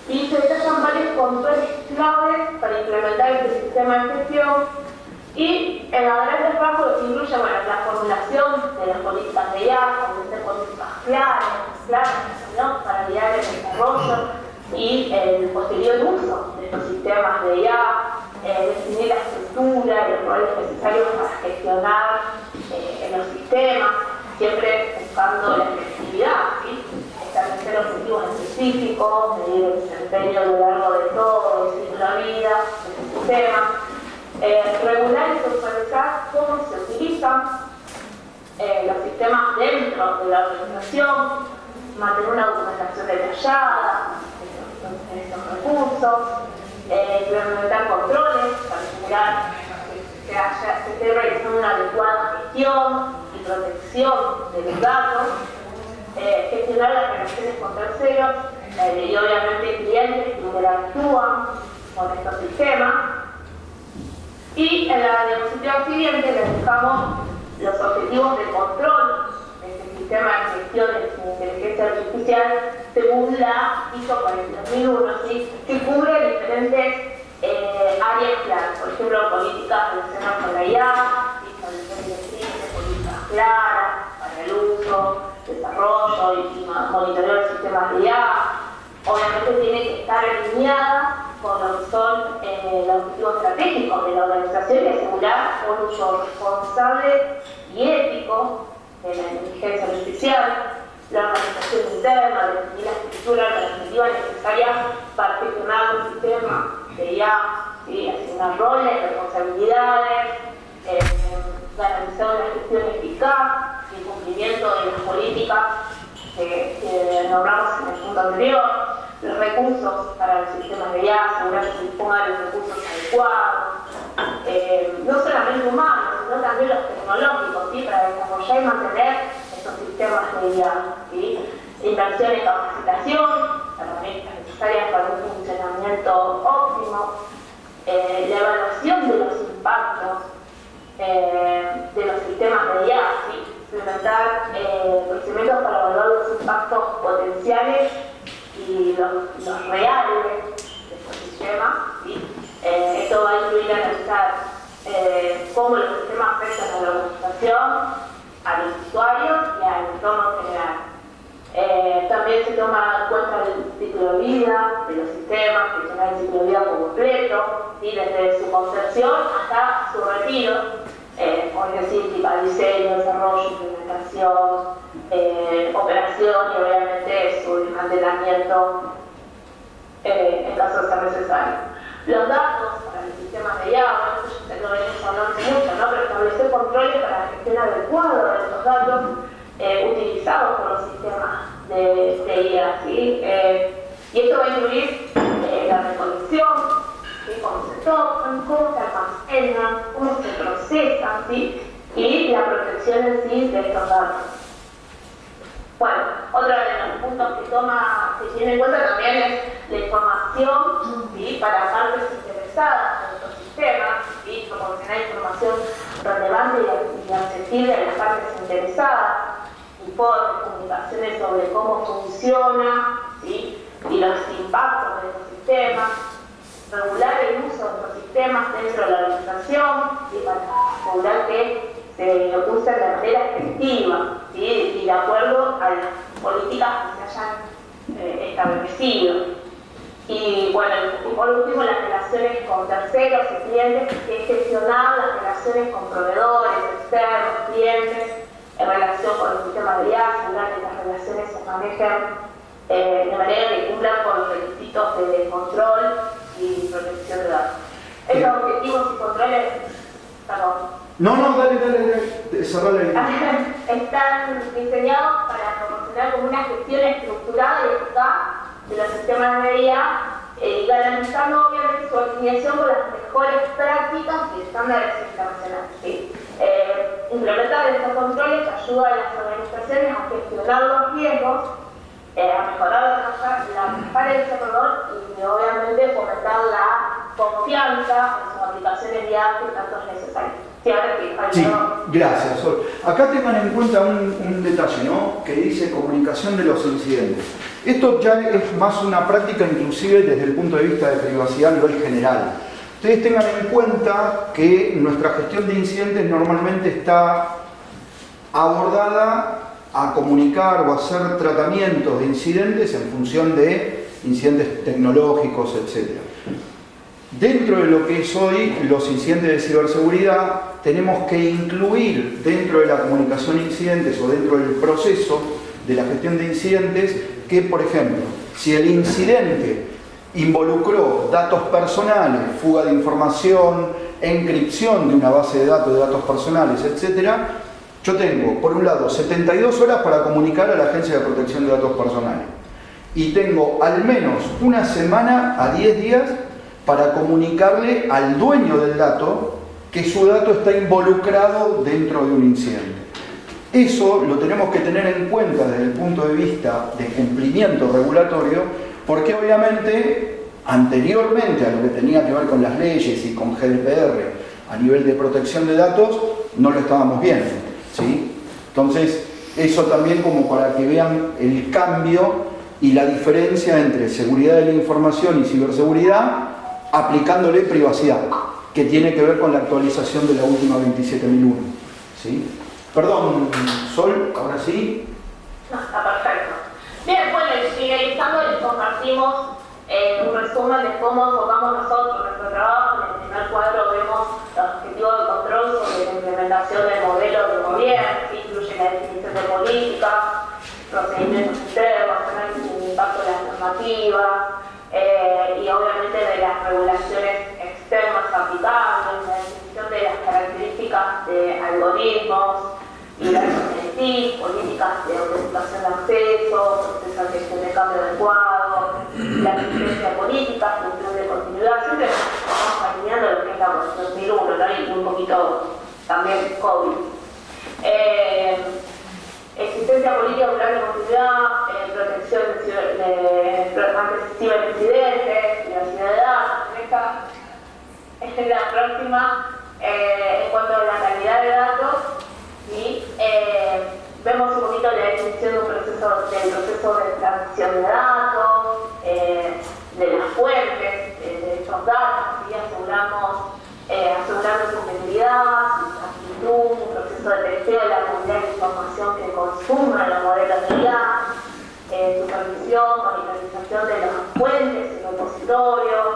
y se detallan varios controles claves para implementar este sistema de gestión. Y en la grandes rasgos incluye la formulación de las políticas de IA, establecer políticas claras, ¿no? Para guiar el desarrollo y el posterior uso de estos sistemas de IA, definir la estructura y los roles necesarios para gestionar en los sistemas, siempre buscando la efectividad, ¿sí? Establecer objetivos específicos, medir el desempeño a lo largo de todo el ciclo de vida del sistema. Regular y supervisar cómo se utilizan los sistemas dentro de la organización, mantener una documentación detallada de estos recursos, implementar controles para asegurar que se esté realizando una adecuada gestión y protección de los datos, gestionar las relaciones con terceros y obviamente clientes que interactúan con estos sistemas. Y en la diapositiva siguiente les dejamos los objetivos de control de este sistema de gestión de inteligencia artificial según la ISO 42001, ¿sí? Que cubre diferentes áreas claras, por ejemplo, políticas relacionadas con la IA, establecer directrices, políticas claras para el uso, desarrollo y monitoreo de sistemas de IA. Obviamente tiene que estar alineada con lo que son los objetivos estratégicos de la organización y asegurar un uso responsable y ético de la inteligencia artificial, la organización interna, definir la estructura organizativa necesaria para gestionar un sistema de IA, ¿sí? Asignar roles, responsabilidades, garantizar una gestión eficaz y cumplimiento de las políticas que nombramos en el punto anterior, los recursos para los sistemas de IA, asegurar que se dispongan los recursos adecuados, no solamente humanos, sino también los tecnológicos, ¿sí? Para desarrollar y mantener estos sistemas de IA, ¿sí? Inversión en capacitación, herramientas necesarias para un funcionamiento óptimo, la evaluación de los impactos de los sistemas de IA, ¿sí? Implementar procedimientos para evaluar los impactos potenciales y los reales de estos sistemas, ¿sí? Esto va a incluir analizar cómo los sistemas afectan a la organización, a los usuarios y al entorno general. También se toma en cuenta el ciclo de vida de los sistemas, gestionar el ciclo de vida completo, ¿sí? Desde su concepción hasta su retiro, logística, diseño, desarrollo, implementación, operación y obviamente su desmantelamiento en caso de ser necesario. Los datos para el sistema de IA, bueno, esto ya lo venimos hablando mucho, ¿no? Pero establecer controles para la gestión adecuada de estos datos utilizados por los sistemas de IA, ¿sí? Y esto va a incluir la recolección, ¿sí? Cómo se tocan, cómo se almacenan, cómo se procesan, ¿sí? Y la protección en sí de estos datos. Bueno, otro de los puntos que tiene en cuenta también es la información, ¿sí? Para partes interesadas en nuestros sistemas, ¿sí? Proporcionar información relevante y accesible a las partes interesadas, informes, comunicaciones sobre cómo funciona, ¿sí? Y los impactos de estos sistemas, regular el uso de estos sistemas dentro de la organización, ¿sí? Para asegurar que se usen de manera efectiva, ¿sí? Y de acuerdo a las políticas que se hayan establecido. Y bueno, y por último, las relaciones con terceros y clientes, que es gestionar las relaciones con proveedores, externos, clientes, en relación con el sistema de IA, asegurar que las relaciones se manejen de manera que cumplan con los requisitos de control y protección de datos. Estos objetivos y controles, perdón. No, dale, cerrale. Están diseñados para proporcionar como una gestión estructurada y eficaz de los sistemas de IA, garantizando obviamente su alineación con las mejores prácticas y estándares internacionales. ¿Sí? Implementar estos controles ayuda a las organizaciones a gestionar los riesgos, a mejorar la transparencia, y obviamente fomentar la confianza en sus aplicaciones de IA que tanto es necesario. Sí, gracias, Sol. Acá tengan en cuenta un detalle, ¿no? Que dice comunicación de los incidentes. Esto ya es más una práctica inclusive desde el punto de vista de privacidad a nivel general. Ustedes tengan en cuenta que nuestra gestión de incidentes normalmente está abordada a comunicar o hacer tratamientos de incidentes en función de incidentes tecnológicos, etc. Dentro de lo que es hoy los incidentes de ciberseguridad, tenemos que incluir dentro de la comunicación de incidentes o dentro del proceso de la gestión de incidentes que, por ejemplo, si el incidente involucró datos personales, fuga de información, encripción de una base de datos personales, etc., yo tengo, por un lado, 72 horas para comunicar a la Agencia de Protección de Datos Personales y tengo al menos una semana a 10 días para comunicarle al dueño del dato que su dato está involucrado dentro de un incidente. Eso lo tenemos que tener en cuenta desde el punto de vista de cumplimiento regulatorio, porque obviamente, anteriormente a lo que tenía que ver con las leyes y con GDPR a nivel de protección de datos, no lo estábamos viendo, ¿sí? Entonces, eso también como para que vean el cambio y la diferencia entre seguridad de la información y ciberseguridad, aplicándole privacidad, que tiene que ver con la actualización de la última 27001. ¿Sí? Perdón, Sol, ahora sí. No, está perfecto. Bien, bueno, y finalizando les compartimos un resumen de cómo enfocamos nosotros nuestro trabajo. En el primer cuadro vemos los objetivos de control sobre la implementación del modelo de gobierno, que incluye la definición de políticas, procedimientos internos, análisis del impacto de las normativas, y obviamente de las regulaciones externas aplicables, la definición de las características de algoritmos y las políticas de autenticación de acceso, procesos de gestión de cambio adecuado, la asistencia política, función de continuidad. Siempre estamos alineando lo que es la Constitución 2001, ¿no? Y un poquito también COVID. Existencia política, plan de continuidad, protección ante ciberincidentes, privacidad de datos. Esta es la próxima en cuanto a la calidad de datos. ¿Sí? Vemos un poquito la definición del proceso de transmisión de datos, de las fuentes de estos datos, ¿sí? Asegurando su integridad, su exactitud, un proceso de testeo de la comunidad de información que consuman los modelos de IA, supervisión, monitorización de las fuentes y repositorios,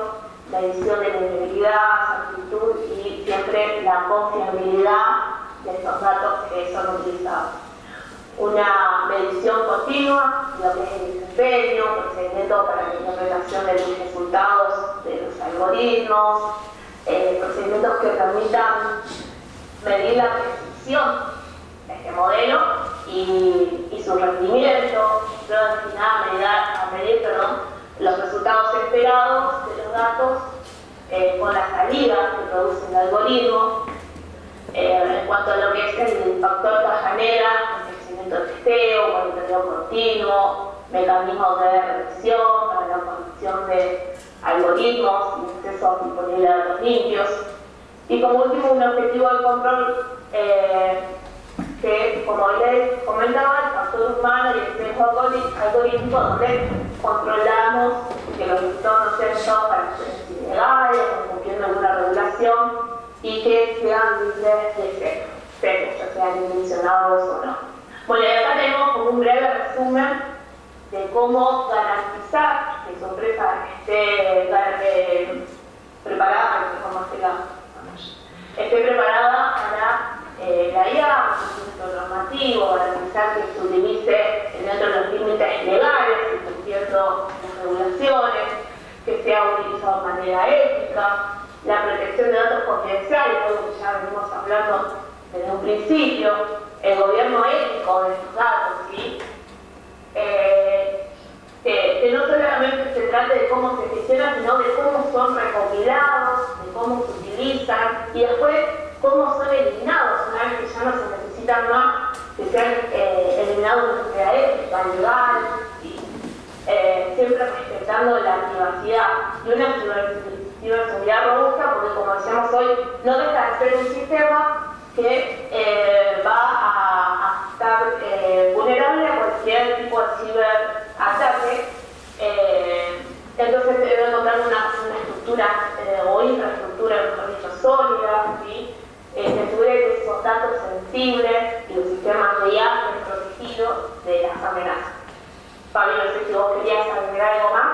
la edición de la integridad, exactitud y siempre la confiabilidad de estos datos que son utilizados. Una medición continua de lo que es el desempeño, procedimiento para la interpretación de los resultados de los algoritmos, procedimientos que permitan medir la precisión de este modelo y su rendimiento, pruebas destinadas a medir los resultados esperados de los datos con las salidas que produce el algoritmo. En cuanto a lo que es el factor caja negra, de testeo, monitoreo continuo, mecanismos de revisión para la corrección de algoritmos y acceso disponible a datos limpios. Y como último, un objetivo de control que, como les comentaba, el factor humano y el espejo algorítmico, donde controlamos que los resultados no sean usados para acciones ilegales o cumpliendo alguna regulación y que sean libres de sesgos, ya sean intencionados o no. Bueno, y acá tenemos como un breve resumen de cómo garantizar que su empresa esté preparada para la IA, el normativo, garantizar que se utilice dentro de los límites legales, cumpliendo las regulaciones, que sea utilizado de manera ética, la protección de datos confidenciales, algo que ya venimos hablando desde un principio, el gobierno ético de estos datos, ¿sí? Que no solamente se trate de cómo se gestiona, sino de cómo son recopilados, de cómo se utilizan y después cómo son eliminados una vez que ya no se necesitan más, que sean eliminados de manera ética, legal, ¿sí? Siempre respetando la privacidad y una ciberseguridad robusta, porque como decíamos hoy, no deja de ser un sistema que va a estar vulnerable a cualquier tipo de ciberataque. Entonces se debe encontrar una estructura o infraestructura, mejor dicho, sólida, ¿sí? Que asegure que esos datos sensibles y los sistemas de IA estén protegidos de las amenazas. Pablo, no sé si vos querías agregar algo más.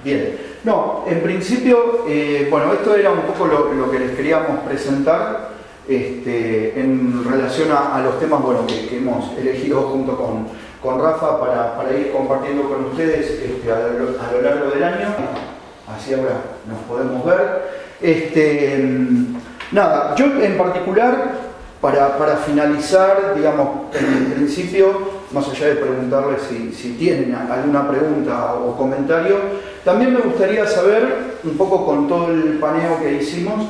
Bien, no, en principio, bueno, esto era un poco lo que les queríamos presentar en relación a los temas que hemos elegido junto con Rafa para ir compartiendo con ustedes a lo largo del año. Así ahora nos podemos ver. Nada, yo en particular, para finalizar, digamos, en principio, más allá de preguntarles si tienen alguna pregunta o comentario, también me gustaría saber, un poco con todo el paneo que hicimos,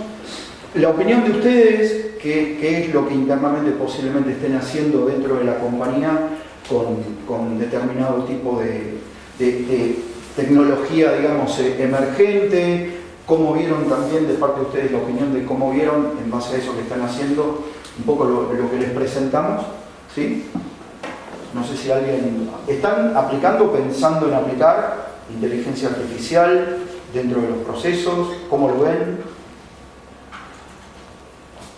la opinión de ustedes, qué es lo que internamente posiblemente estén haciendo dentro de la compañía con determinado tipo de tecnología, digamos, emergente, cómo vieron también de parte de ustedes la opinión de cómo vieron, en base a eso que están haciendo, un poco lo que les presentamos, ¿sí? No sé si alguien... ¿Están aplicando, pensando en aplicar inteligencia artificial dentro de los procesos? ¿Cómo lo ven?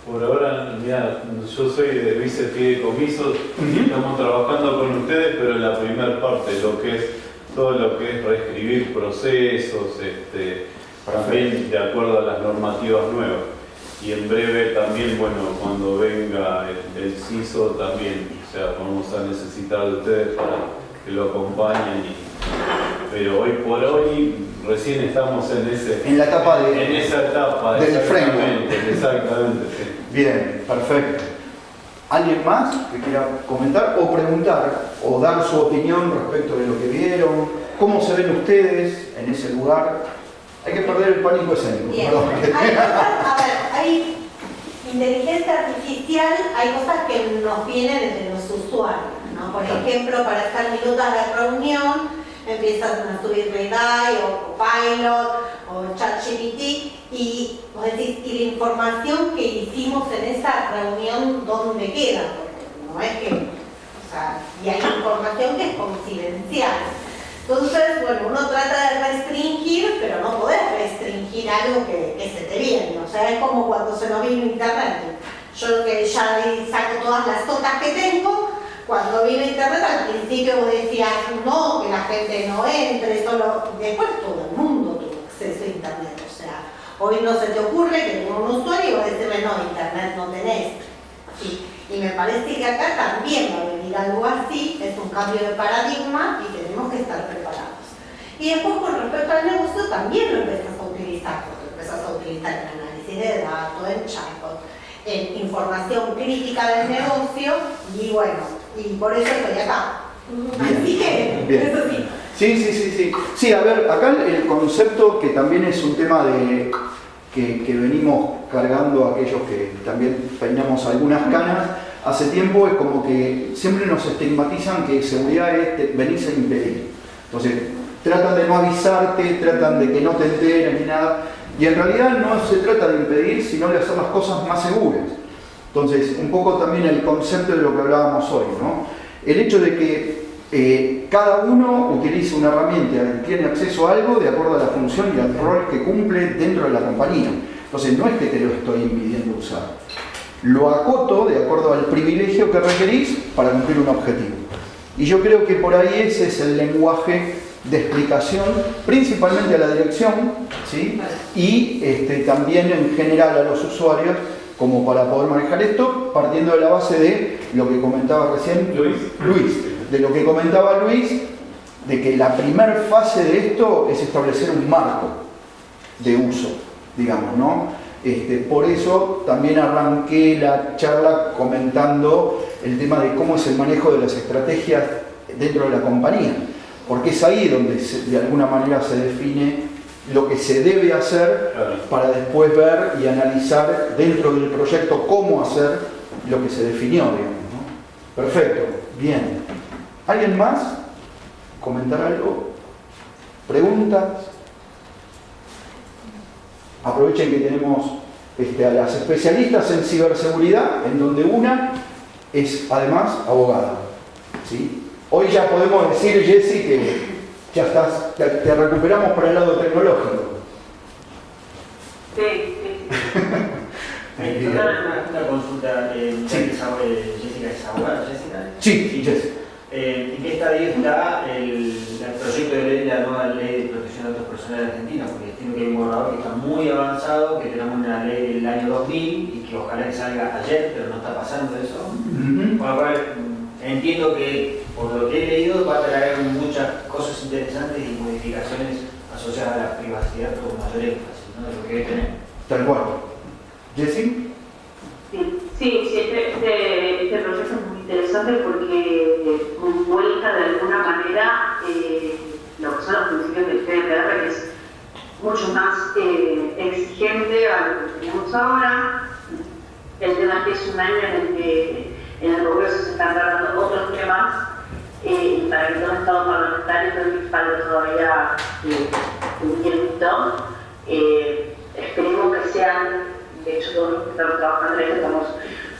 Por ahora, mira, yo soy de vicefideicomisos y estamos trabajando con ustedes, pero en la primera parte, todo lo que es reescribir procesos, también de acuerdo a las normativas nuevas. Y en breve también, bueno, cuando venga el CISO también, o sea, vamos a necesitar de ustedes para que lo acompañen. Pero hoy por hoy recién estamos en la etapa del framework. Exactamente, sí. Bien, perfecto. ¿Alguien más que quiera comentar o preguntar o dar su opinión respecto de lo que vieron? ¿Cómo se ven ustedes en ese lugar? Hay que perder el pánico escénico. Bien. Hay inteligencia artificial, hay cosas que nos vienen desde los usuarios, ¿no? Por ejemplo, para estar minutos de reunión, empiezan a subir Redeye o Copilot o ChatGPT y vos decís, y la información que hicimos en esa reunión, ¿dónde queda? Porque no es que, o sea, y hay información que es confidencial. Entonces, bueno, uno trata de restringir, pero no podés restringir algo que se te viene. O sea, es como cuando se nos vino internet. Yo que ya saco todas las notas que tengo, cuando vino internet al principio vos decías, que la gente no entre, después todo el mundo tuvo acceso a internet. O sea, Hoy no se te ocurre que tenga un usuario y vas a decirle, no, internet no tenés. Sí. Y me parece que acá también va a venir algo así, es un cambio de paradigma y tenemos que estar preparados. Y después con respecto al negocio también lo empezás a utilizar, porque empezás a utilizar en análisis de datos, en chatbot, en información crítica del negocio, y bueno, y por eso estoy acá. Así que, bien. eso sí. Sí. Sí, a ver, acá el concepto que también es un tema de que venimos cargando aquellos que también peinamos algunas canas hace tiempo, es como que siempre nos estigmatizan que seguridad es venirse a impedir. Entonces, tratan de no avisarte, tratan de que no te enteres ni nada, y en realidad no se trata de impedir, sino de hacer las cosas más seguras. Entonces, un poco también el concepto de lo que hablábamos hoy, ¿no? El hecho de que cada uno utiliza una herramienta y tiene acceso a algo de acuerdo a la función y al rol que cumple dentro de la compañía. Entonces, no es que te lo estoy impidiendo usar. Lo acoto de acuerdo al privilegio que requerís para cumplir un objetivo. Y yo creo que por ahí ese es el lenguaje de explicación, principalmente a la dirección, ¿sí? Y también en general a los usuarios, como para poder manejar esto, partiendo de la base de lo que comentaba recién Luis, de lo que comentaba Luis, de que la primera fase de esto es establecer un marco de uso, digamos, ¿no? Por eso también arranqué la charla comentando el tema de cómo es el manejo de las estrategias dentro de la compañía, porque es ahí donde de alguna manera se define lo que se debe hacer para después ver y analizar dentro del proyecto cómo hacer lo que se definió, digamos, ¿no? Perfecto, bien. ¿Alguien más? ¿Comentar algo? ¿Preguntas? Aprovechen que tenemos a las especialistas en ciberseguridad, en donde una es además abogada, ¿sí? Hoy ya podemos decir, Jessy, que ya estás, te recuperamos para el lado tecnológico. Sí. Una consulta, Jessica es abogada, Jessica. Sí, Jessy. ¿En qué estadio está el proyecto de ley de la nueva ley de protección de datos personales argentina? Porque estimo que hay un borrador que está muy avanzado, que tenemos una ley del año 2000 y que ojalá que salga ayer, pero no está pasando eso. Con lo cual entiendo que por lo que he leído va a traer muchas cosas interesantes y modificaciones asociadas a la privacidad con mayor énfasis, ¿no? De lo que hoy tenemos. Tal cual. ¿Jessy? Este proceso es muy interesante porque vuelca de alguna manera lo que son los principios del GDPR, que es mucho más exigente a lo que tenemos ahora. El tema es que es un año en el que en el Congreso se están tratando otros temas y para que todo el Estado parlamentario falta todavía un tiempito. Esperemos que sean, de hecho todos los que estamos trabajando en esto estamos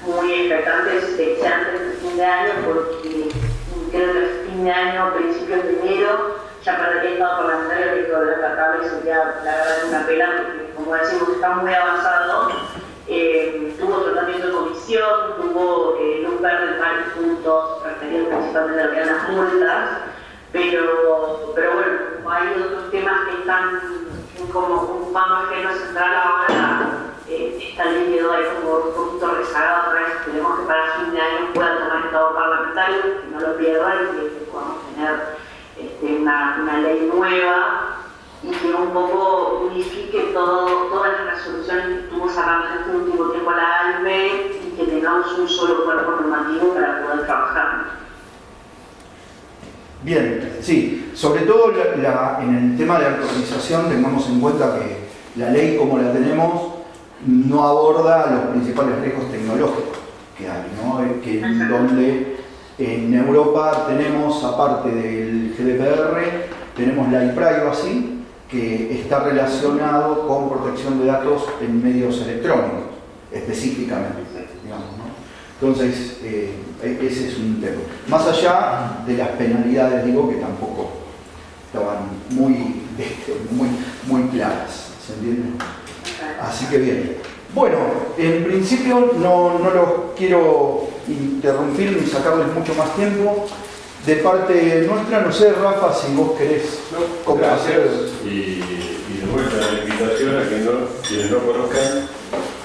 muy expectantes de que sea antes del fin de año, porque creo que el fin de año, principios de enero, ya para el Estado parlamentario que lo descartable sería la verdad una pena, porque como decimos está muy avanzado. Tuvo tratamiento de comisión, tuvo luz verde en varios puntos, referidos principalmente a lo que eran las multas, pero bueno, como hay otros temas que están como ocupando el género central ahora, esta ley quedó ahí como un poquito rezagada otra vez. Esperemos que para fin de año pueda tomar el Estado parlamentario, que no lo pierda y que podamos tener una ley nueva y que un poco unifique todas las resoluciones que estuvimos sacando en este último tiempo a la ANME y que tengamos un solo cuerpo normativo para poder trabajar. Bien, sí, sobre todo en el tema de autorización tengamos en cuenta que la ley como la tenemos no aborda los principales riesgos tecnológicos que hay, ¿no? Donde en Europa tenemos, aparte del GDPR, tenemos la e-privacy, que está relacionado con protección de datos en medios electrónicos, específicamente, digamos, ¿no? Entonces, ese es un tema. Más allá de las penalidades, digo, que tampoco estaban muy claras, ¿se entiende? Así que bien. Bueno, en principio no los quiero interrumpir ni sacarles mucho más tiempo. De parte nuestra, no sé, Rafa, si vos querés compartir. Y vuelta la invitación a que quienes no conozcan,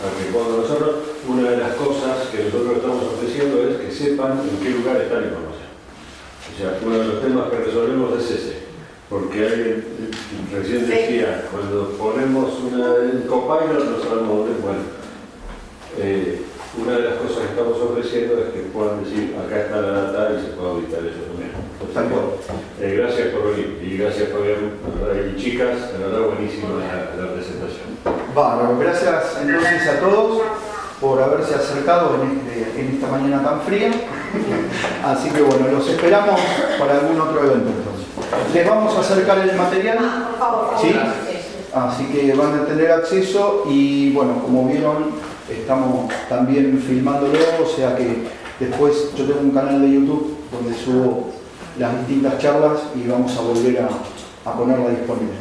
a que cuando nosotros, una de las cosas que nosotros estamos ofreciendo es que sepan en qué lugar está la información. O sea, uno de los temas que resolvemos es ese, porque recién decía, cuando ponemos un copilot no sabemos dónde, bueno, una de las cosas que estamos ofreciendo es que puedan decir, acá está la data y se puede auditar eso también. Gracias por venir y gracias Fabián y chicas, la verdad buenísima la presentación. Bárbaro, gracias entonces a todos por haberse acercado en esta mañana tan fría. Así que bueno, los esperamos para algún otro evento entonces. Les vamos a acercar el material. Por favor. ¿Sí? Así que van a tener acceso y bueno, como vieron, estamos también filmándolo, o sea que después yo tengo un canal de YouTube donde subo las distintas charlas y vamos a volver a ponerla disponible.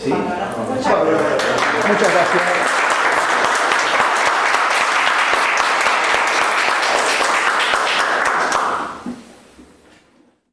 ¿Sí? Muchas gracias. Muchas gracias.